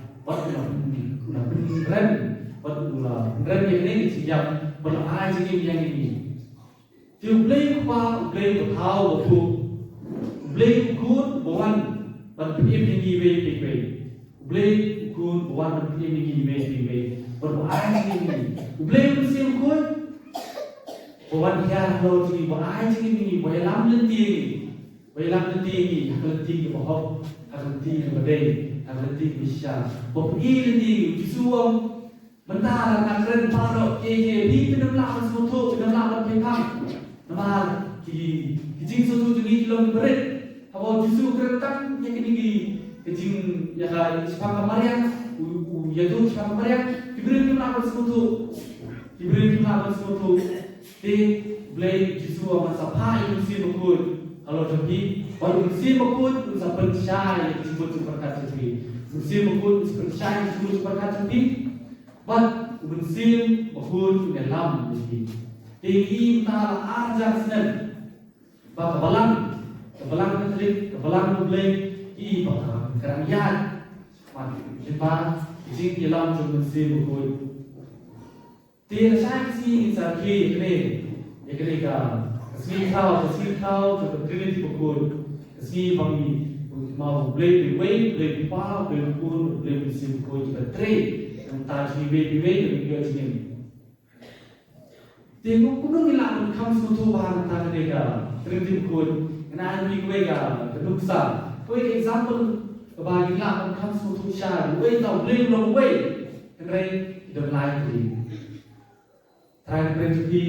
ulah beneran yang ini siap berlai jadi yang ini. Dia boleh tahu betul, boleh ikut bawan berpikir tinggi, boleh ikut bawan berpikir tinggi, berbuat tinggi, boleh bersih ikut bawan dia kalau tinggi, berbuat tinggi, berlam tinggi, akan tinggi bahok, akan tinggi badai, akan tinggi bisa, berpikir tinggi, disuam. Bentar nak keren parok di penamlah sesuatu penamlah berpengam nama kijing sesuatu jadi dalam berat kalau justru keretak yang ini kijing ya kan sepang kamarian ya tu sepang kamarian diberi penamlah sesuatu di boleh justru masa pai mesti berkut kalau jadi baru mesti berkut usah percaya disebut berkat jadi mesti berkut percaya disebut berkat jadi But unsir bahun dalam ini. Tinggi tak ajar senen. Bah kebalang ketelik, kebalang mulai i bah keramian. Jumpa jing dalam unsir bahun. Tiada saksi insaki ini. Ini kan. Kesini tahu juga Triniti Bakhuid. Kesini bangi mau boleh dipau, boleh pun boleh unsir bahun juga trade. Entah jiwe dengan dia sini. Tengok kuno hilang kamu semua bahan entah mereka Triniti Bakhuid. Kenapa ni mereka keduksa? Kau example kebagi hilang kamu semua syar. Kau tahu beli belum kau? Kenapa don't like it? Try Triniti,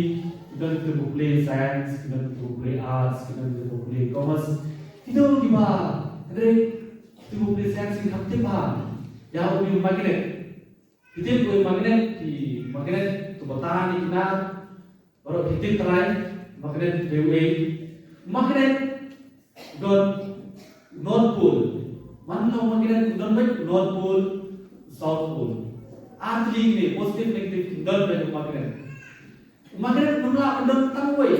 kita tu boleh science, kita tu boleh arts, kita tu boleh commerce. Itu di mana? Kenapa tu boleh science ni hati bahan? Yang lebih magnet. Hitip ko magnet tu bertahan di kena baru hitip try magnet DWA magnet North Pole mana magnet North Pole South Pole arti ini positif negatif magnet numla tangway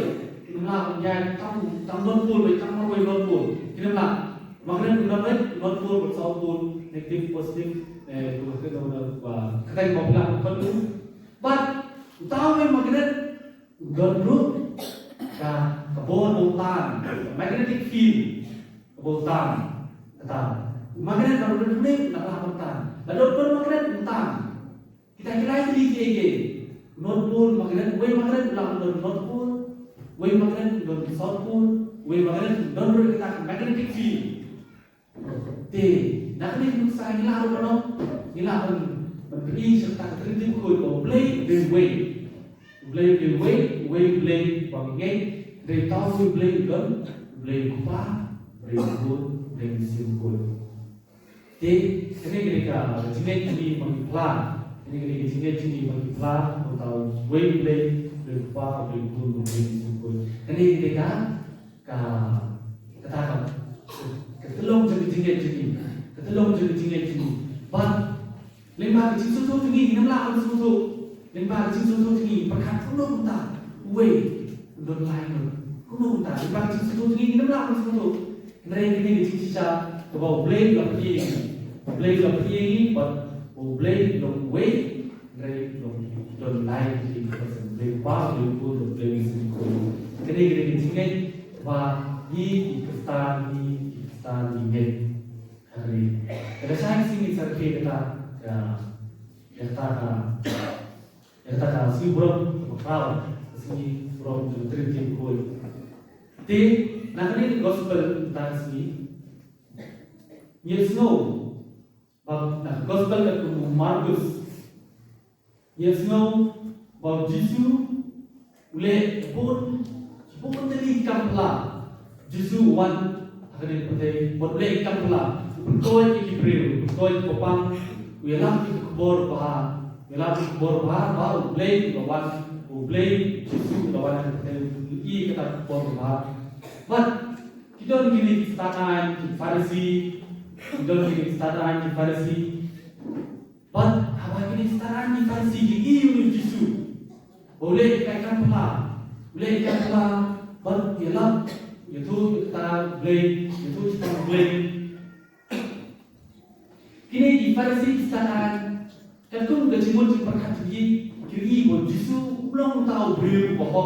numla yang tang North Pole North Pole kinamla magnet North Pole South Pole negatif positif kata yang popular perlu, but tahu yang magnet gandruk kebun hutan magnetic field about tan kata magnet baru dulu nak lawan tan lalu pun magnet tan kita kira ini ke North Pole magnet way magnet ulang North Pole way magnet don South Pole way magnet don kita magnetic field te nak ni musa nila ro no nila beri serta Triniti Bakhuid or play the way play pangai dari tahu play gun play kupa play good play simple te ini mereka jingai ini mengiklan ini jingai mengiklan atau way play kupa play good play simple ini mereka katakan ketelong jadi jingai but lembah kecil susu tinggi namlah kalau susu lembah kecil susu tinggi perkat kuno muntah way don lain kuno muntah lembah kecil susu tinggi namlah kalau susu kenapa ini kecil sisa kebau blade lagi ini but blade long way kenapa don lain ini person blade pas blade blade sini kenapa kecil wah ini kestan ini hari ada saya sini sarki kata yang tak si burung kau si burung Triniti Bakhuid. Di nanti gospel tak si yes no, bab gospel kat Markus yes no bab Yesus ule pun tadi kampla Yesus wan akan dipakai buat ule kampla kau ikut popang Wilayah kubur bah, baru blame lawan, blame Yesus lawan i kata kubur bah. But kita begini startan Farisi, But apa ini startan Farisi i Yesus. Boleh ikan pula, but ialah itu kita blame, itu kita blame. Kini di Farisi sekarang, tentu kecimut berkat kiri buat Yesus belum tahu beliau bahwa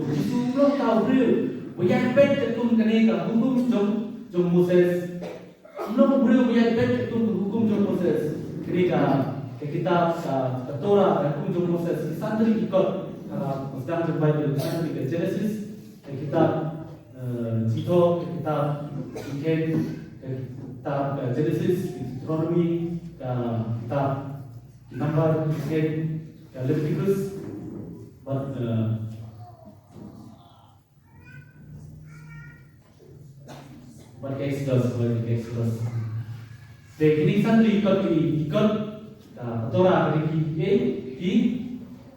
Yesus belum tahu beliau. Banyak bet tentu kena hukum jom Moses. Belum beliau banyak bet tentu hukum jom Moses. Ketika kitab Torah hukum jom Moses santri ikut sedang Bible santri ke Genesis kitab Tito kitab kitab Genesis Deuteronomy kitab Number Leviticus but Exodus Kini santri ikut Torah di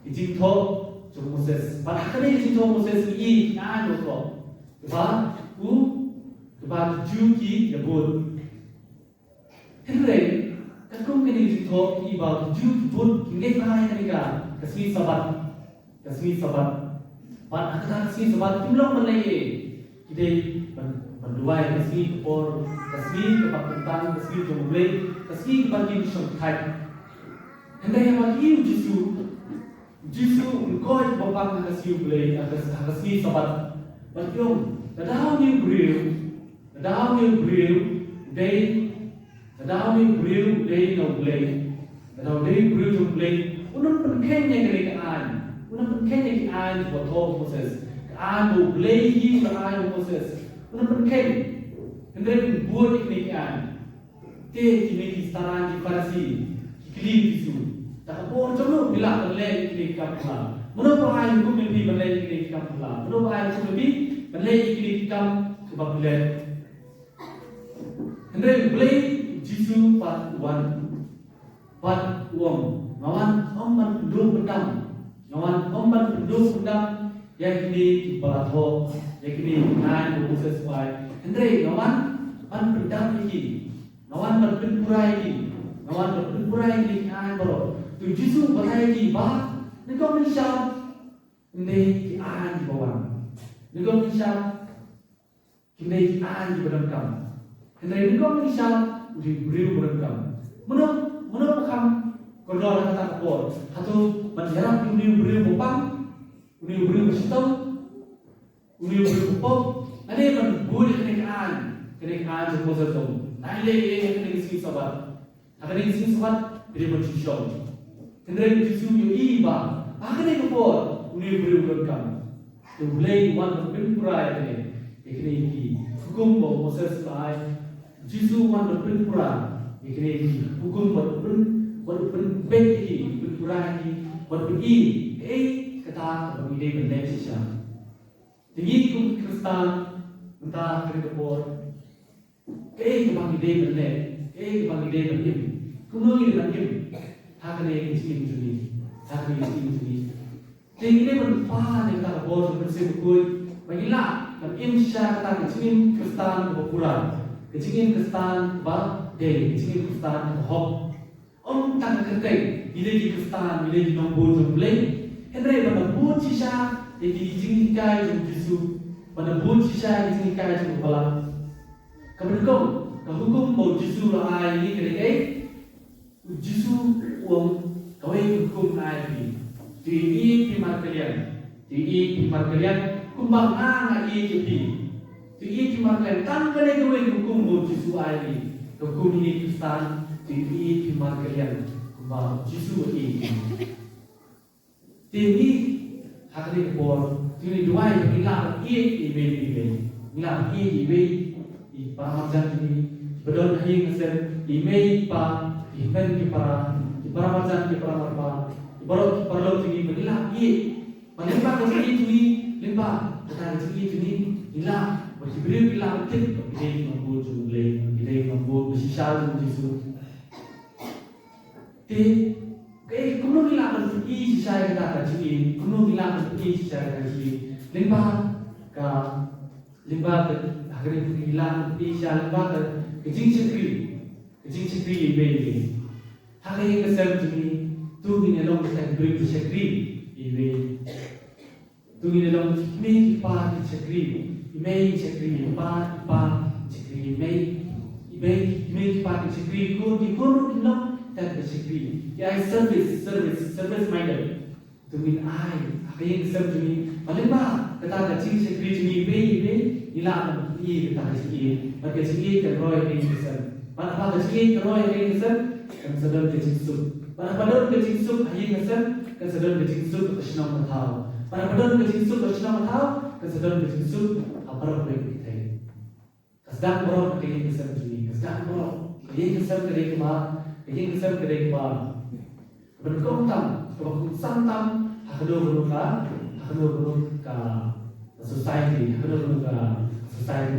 Egypto jom Moses. Padahal Egypto Moses ini ada kok. Kebab Juki Yabud. Henry, kalau kini Egypto ibad Jukibud kini kaya mereka kasih sabat. Padahal kasih sabat jumlah malai. Kita berdoa kasih por kasih kepakutan kasih jumlah kasih bagi syukur. Hendak yang bagi Yesus engkau bapa kasih boleh kasih sabat. Bagium, dah ni beriu, day no boleh, dah day beriu no boleh. Unang penken yang kerekaan foto Moses, kean boleh hi kean Moses. Unang penken, hendak buat kerekaan. Kini setaraan di Farisi, kini Yesus. Tak boleh cuma bila boleh kerekaan pula. Menapa hal hukum lebih boleh kerekaan pula? Menapa hal hukum lebih boleh kerekaan sebab boleh. Hendak boleh Yesus part 1, part 1. Ngawan omban penduduk pendam, yang kini balato, yang kini nan sesuai. Hendak ngawan pendam ini. Nawan berpura ini kan bro. Tu Yesus berkata bah, engkau mensyam, ini an di bawah. Engkau mensyam, ini an di berengkam. Hendak engkau mensyam, di beriu berengkam. Mana bukan korban kata kor. Satu menjarap beriu bopang, beriu bersitau, beriu bopong. Ada yang boleh an je Moses dong. Nai le kene sing sabat. Kene sing sabat beri berjishom. Kene Yesus yo iba. Kene ko por uni beri berkam. To blame one pin pura kene ki hukum bo Moses lai. Yesus one pin pura kene ki hukum bo pin bek ki pin pura ki bo pin kata bagi dia benda sisa. Tinggi kum Kristen entah kerja bagi dia benda, bagi dia benda. Kuno ini benda, hak dia kisah ini, hak dia kisah ini. Tinggi dia berapa dia kata bor bersih berkuat, bagilah dan insya kata kisah Kristen berkurang, kisah Kristen dia, kisah Kristen berhop. Om tak kerja, bila Kristen, bila nombor jumlah. Henry pada buat sisa, jadi jingkai jum Yesus. Pada buat sisa jingkai jum kepala. Kemudian hukum bau Yesus lah ini kerja. Yesus kawai hukum lagi. Di firman kalian, kumbang lagi jadi. Di firman kalian, tanpa ada kawai hukum bau Yesus lagi. Hukum ini Kristen. Di firman kalian, kumbang Yesus ini. Tinggi hari bor, tinggi dua yang hilang hilang di paramajan ini bedon hari ngasir email pa event di paramajan di paramarpa baru perlu tinggi hilang menempat tinggi tinggi lempa kata tinggi tinggi hilang berdiri hilang tik ini mampu jumlah ini mampu bersisal Yesus kuno hilang pergi saya kata kecil, kuno hilang pergi saya kecil. Limba akhirnya hilang pergi saya limba kecil cekri ibe. Hari kesal ini tu ini long kita beri cekri ibe. Tu ini long me pa cekri pa cekri me pa cekri ko di kono long dan bersyukur. Ya service minded. Tungin apa yang serve tungin. Malemba kata kecil syukur tungin be hilang kata kecil. Maka kecil terroy ini besar. Mana kecil terroy ini besar. Kan sedang kecil sup. Pada kecil sup ayat besar. Kan sedang kecil sup senang matau. Pada kecil sup senang matau. Kan sedang kecil sup apa boleh kita. Kasdan borok kecil besar tungin. Kasdan borok. Kecil besar kecil kemar. Ini kisah kedai kepala. Berkontam, waktu santam, haduh ke society,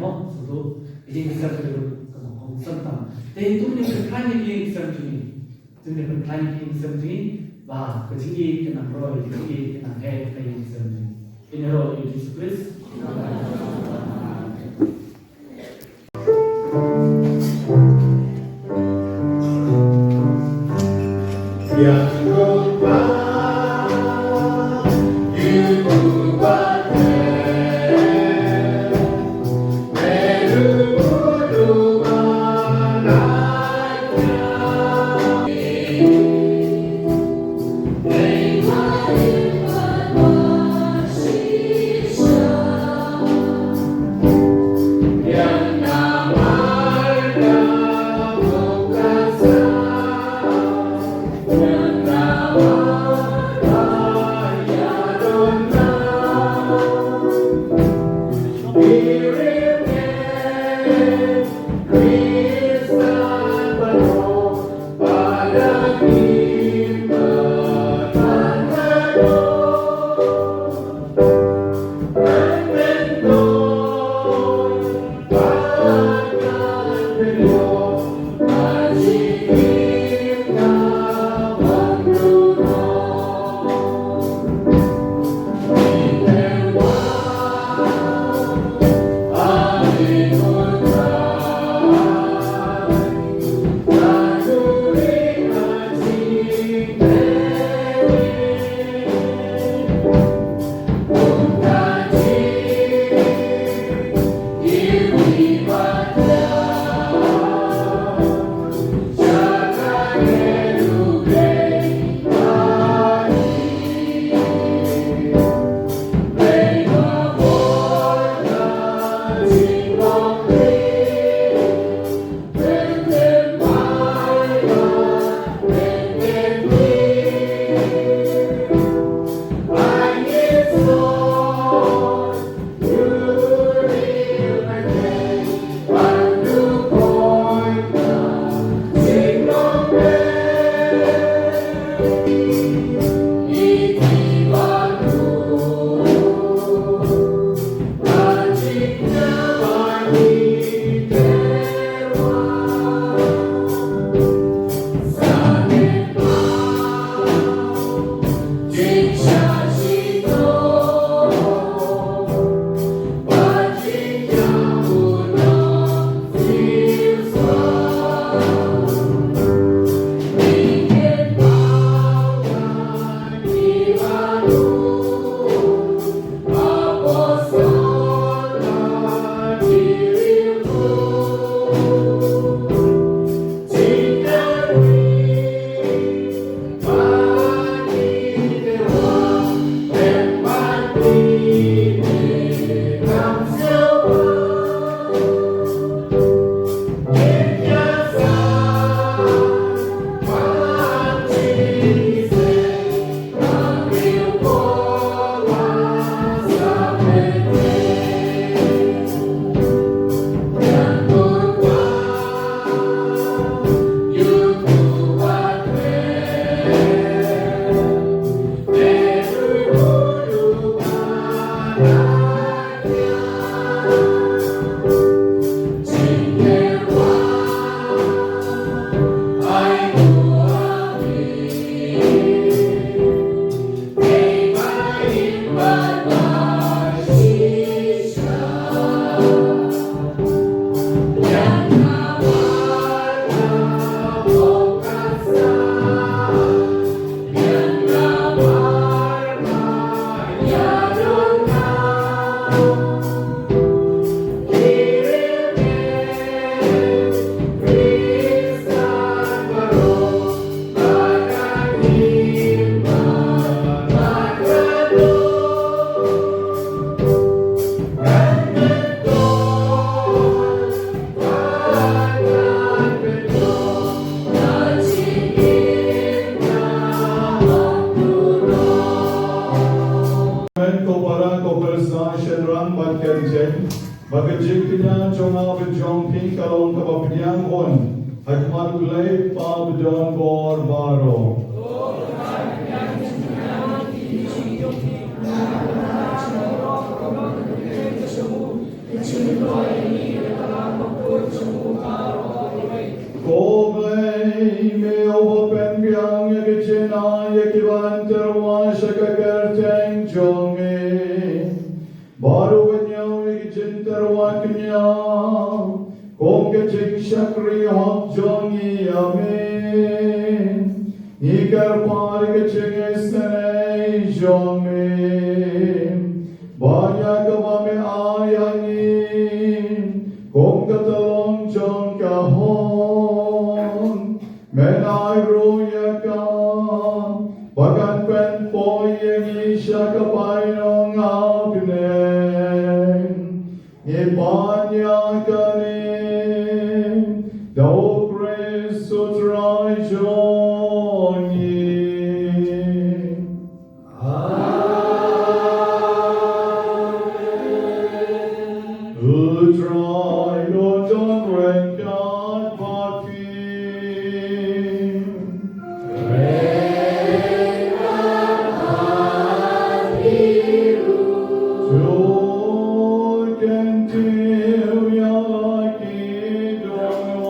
mo, suatu ini kisah kedai santam. Dan itu ni berkali yang kisah ini, bah kecil kena roy, kecil kena head kayak kisah ini. Ini roy Yesus Kristus. Bagajiknya jonga bejong ping kalong kabapiang on. Hakmat gulay pa bedon bor baro. Koblay me open biang ya kecina ya kiban terwa shakakerteng jonge. Baru kenyau ya kecin terwa kenyau. Kong kecing shakri hok jongi amin. Ikar par kecing esnei jonge. Banyak kebame ayangin. Kong katalong jong kahon. Menai ruya ka. Bagan pen poyeng isya kapainong abnen. Ibanya kanin. Dao Christ utrai jongi. Utrai don renkat patin. Jokentiu ya laki dono.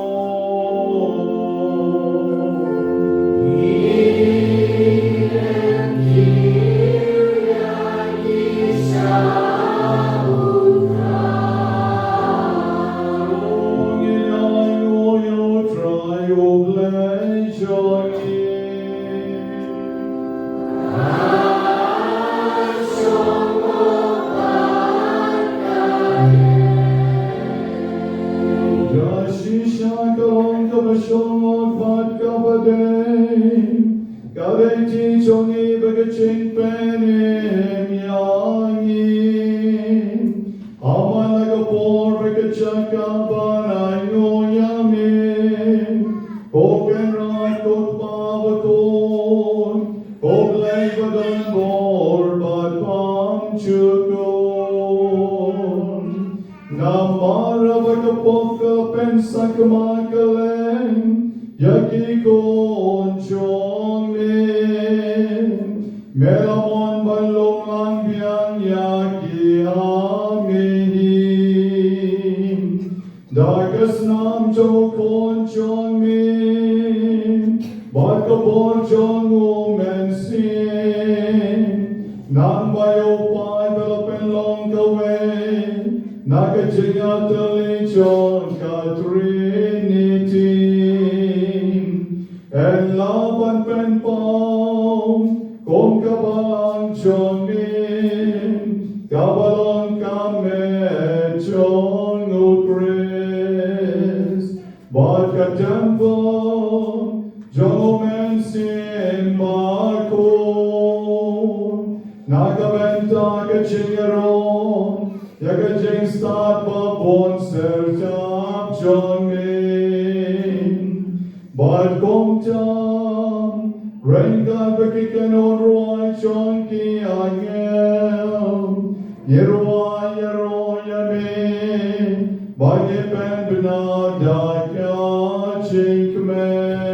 Melamon balong ang biyang yaki amin. Dagas nam jokon jong min. Bakabor jong umensin. Nang bayo pai belapen long kawe. Nakajinga tali jong ka Triniti. En laban pen pong. Kong kabalang jonin, kabalang kame jon upres, bat katempo, jomen sin makon, nakabenta kachingaron, yakajing start babon sertap jonin, bat kong tam. Rengka bekikan orwai chonki angel, yerwai yeroya me, bagi pen benada kya chikmen.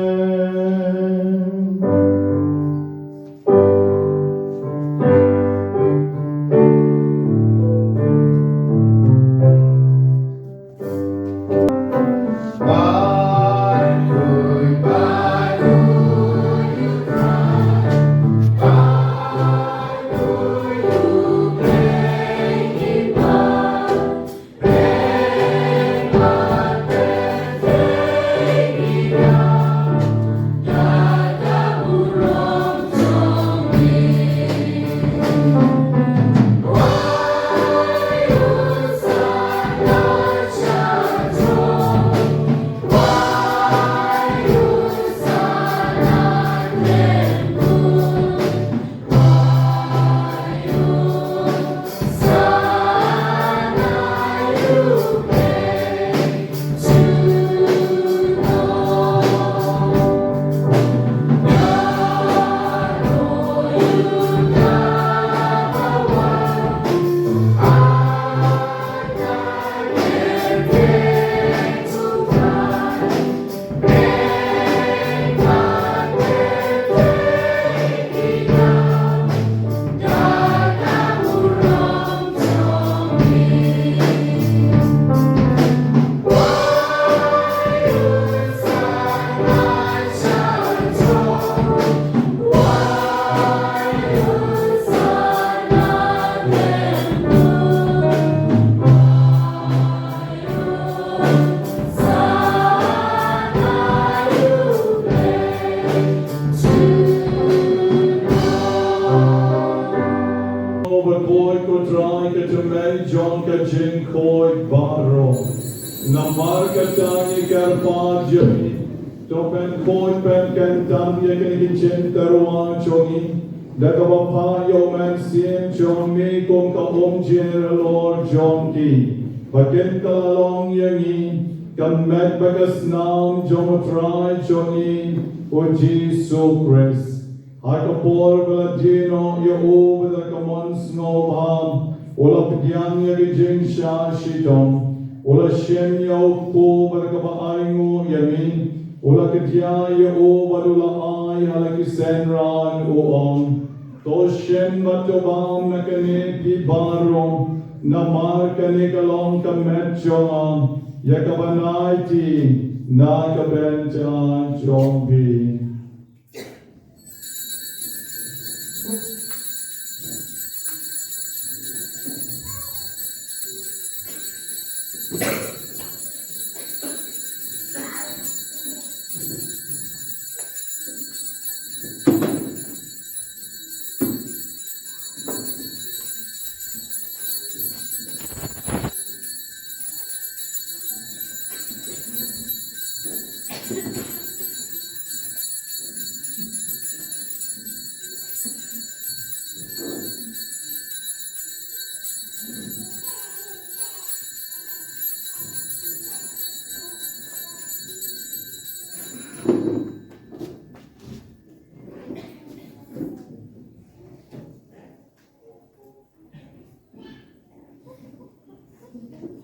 ka jing koi baro. Namar ka tangi karpa jami. To pen koi pen kan tam ya kan kitchen terwa chongi. Dagabapa yo man siem chong mi kong ka general Lord John ki. Bakin kalalong yangi. Kamet bagas nam jom try chongi. O Jesus Christ. Hakapor Valadino, Yahoo, the common snow palm, Ola Pidian Yagijin Sha Shitom, Ola Shem Yo Po, Barakaba Aingo Yamin, Ola Katia Yahoo, Badula Ai, Halakisenran Uong, Toshem Batobam Nakane Pibaro, Namar Kanikalong Kametjoam, Yakabanaiti, Nakabentan Jombi.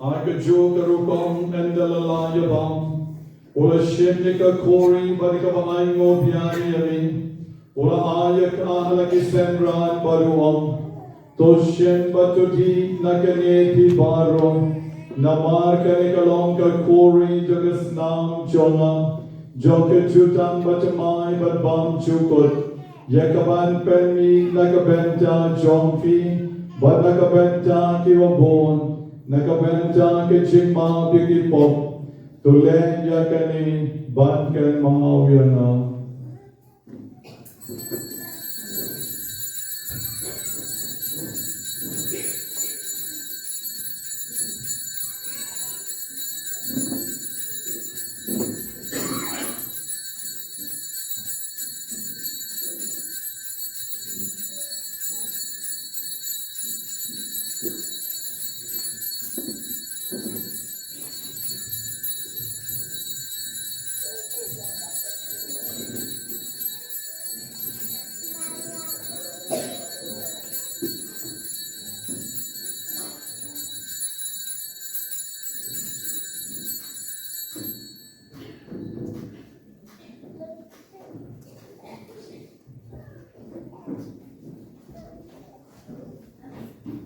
Akajo karukong endalalaya bang. Ola shemnika kori badika baingo piani yami. Ola ayak ahalaki senran baruam. Toshen batuti nakaneti baro. Namar kanikalong ka kori jagas nam chonga. Joka chutan batamai badbam chukot. Yakaban penmi nakabenta jomfi. Bad nakabenta kiwabon. Nakabenta ke chingma bigipop. Tulen yakani ban kan mahawiyana.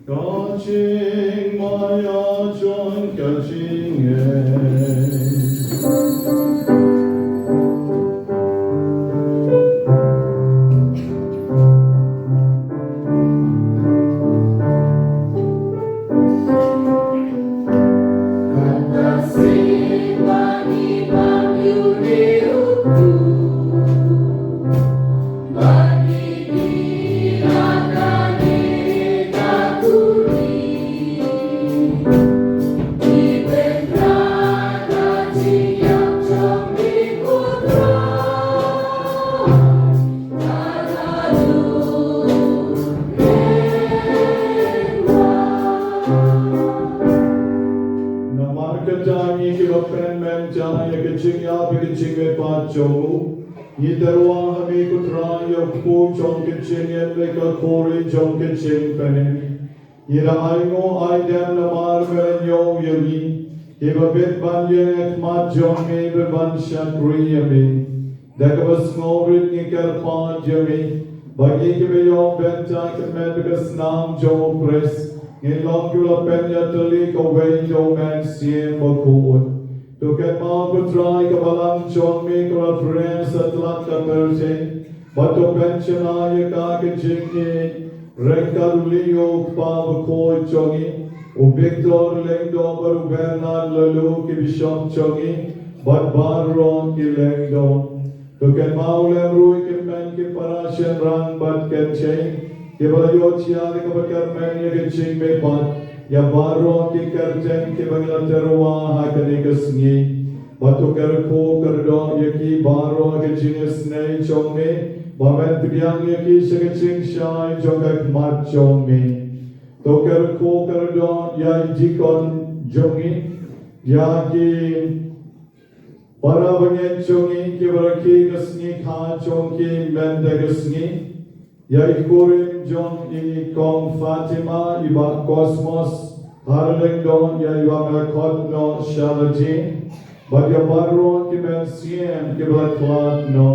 Kaching maya chon kaching Yidarwa hami kutra yapu chong kitchen yedleka kori chong kitchen pene. Yira aingo aidem namar veren yo yami. Iba bit ban yek mat jong me beban shakri yami. Dakabas ngobrit nikar pa yami. Bagi kibe yo benta kemet bekas nam jo pres. In long yula penya tali ko wey yo man siem bakhuid. To get ma putrai kabalang chong me kora friends at lat kaperte, but to pensiona ye ka kijingi, rekalulio pa bakoi chongi, u Victor lengdo baru Bernard lalu ki bishop chongi, but baron ki lengdo. To get ma ulem rui ki men ki parasyan rang but get chain, ki balayot siya di kabakar men ye kijing me pat. ya baro ki kerjen ki bangla terwa ha kani kesngi batu kerko kerdo ya ki baro ke jenis nei chongne bamen priang ya ki segecing shai jogak mat chongne to kerko kerdo ya jikon jongi ya ki para bangen chongi ki baraki kesngi kha chongki mende kesngi ya ikorim jong ini kong Fatima iba kosmos harlek don ya iba melakot no shalaji but ya barro ki men siem ki balaklat no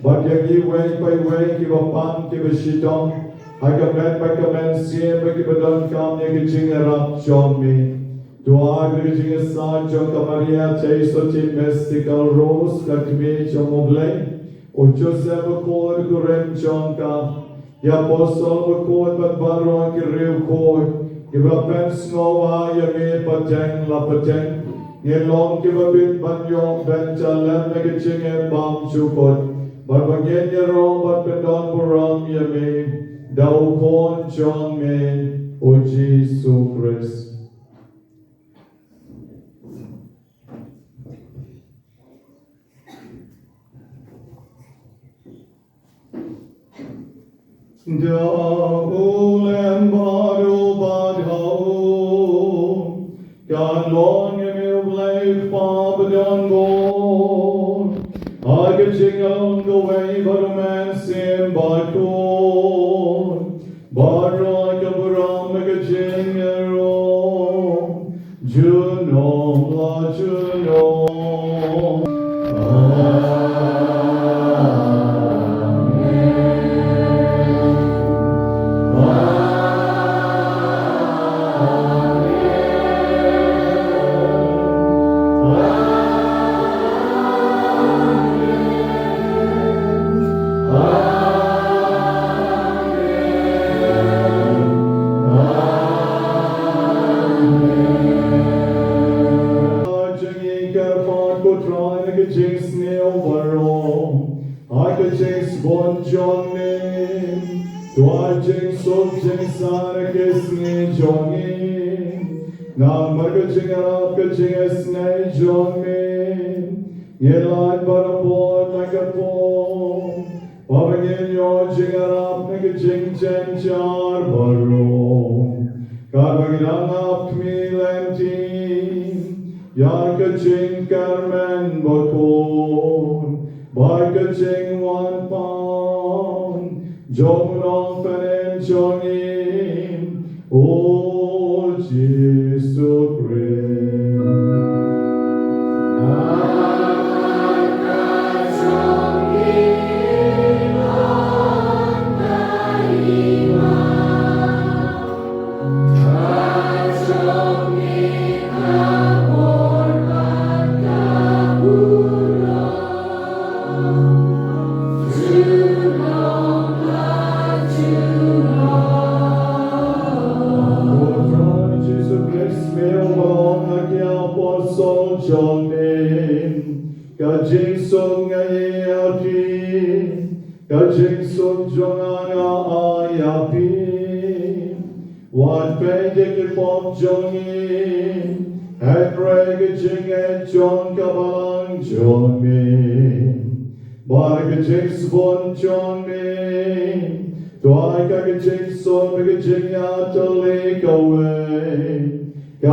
but ya ki way ki bapam ki bashitong aga men siem ki badon kam ya ki jingarap chomi Doa grijinga sa jong kamaria chaiso chi mystical rose kakme jong oblay O Joseph akor kurem chonka Ya apostol akor pat baro ki riu kor Ki rapen snowa ya me pateng la pateng Ye long ki babit banyo ben chalem na ki chinge bam chukot But bagyen ya rom bat pendon buram ya me Dau kon chong me O Jesus Christ Da ulem badu badhau God long em blake babadon born I get ching along the way but a man sim badon Badroi kaburam mega ching ero Junom la junom Yelad barapon nagapon Pavagin yo jingarap nagajing chen char baro Karvagin ap kmilentin Yakajing karmen botpon Barkajing 1 pound Jomnong fanen chonin O Jesus Christ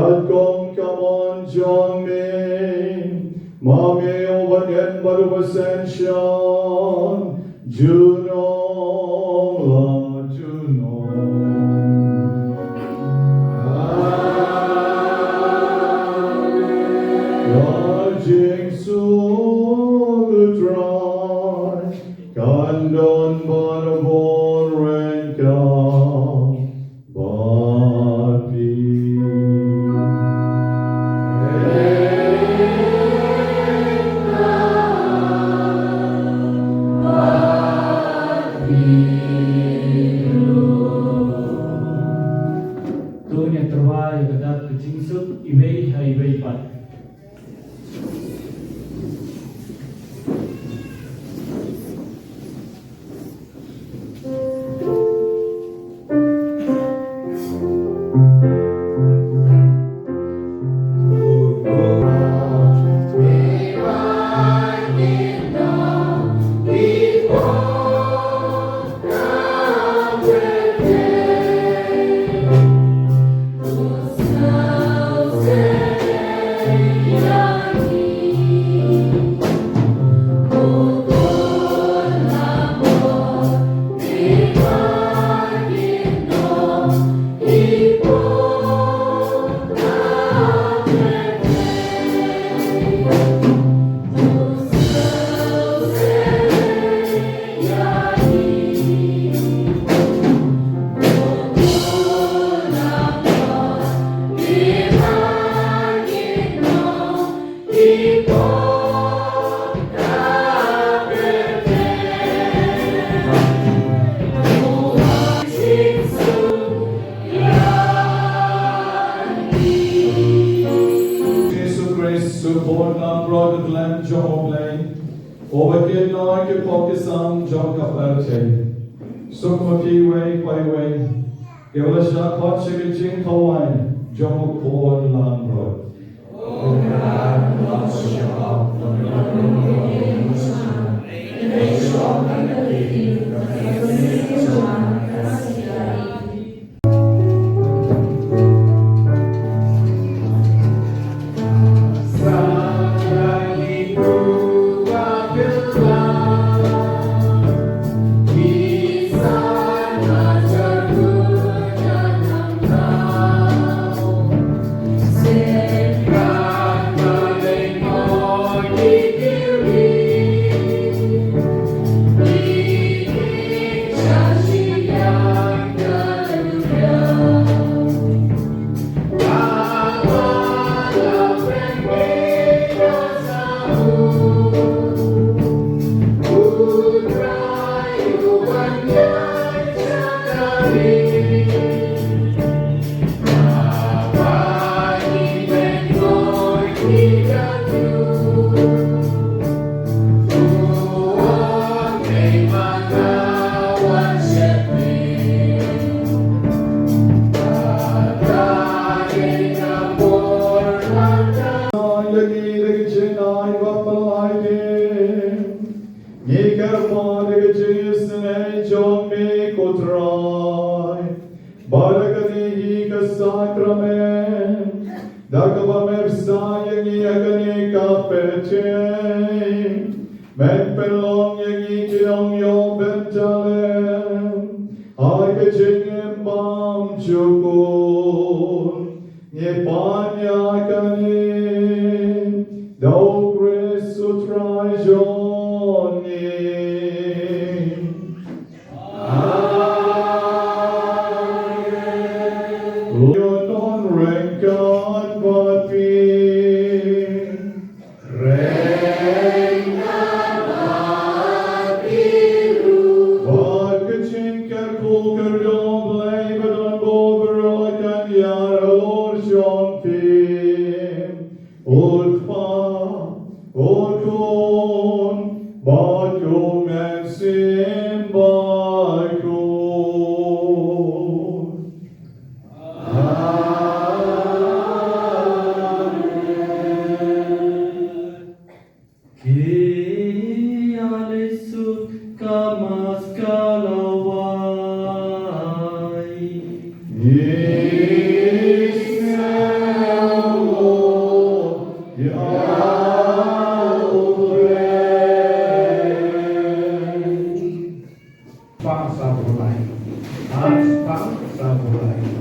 God come on, John me. Mommy over again, but of ascension. Juno, la Juno. Lodging soon to dry. Kandon but a born ranka. Bodian noi ke Pakistan John Kaparche. Sukmati way pai way. Kevalasha khot shikil ching thawai. Jomu khon lam rod.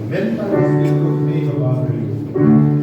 Mental is the name of our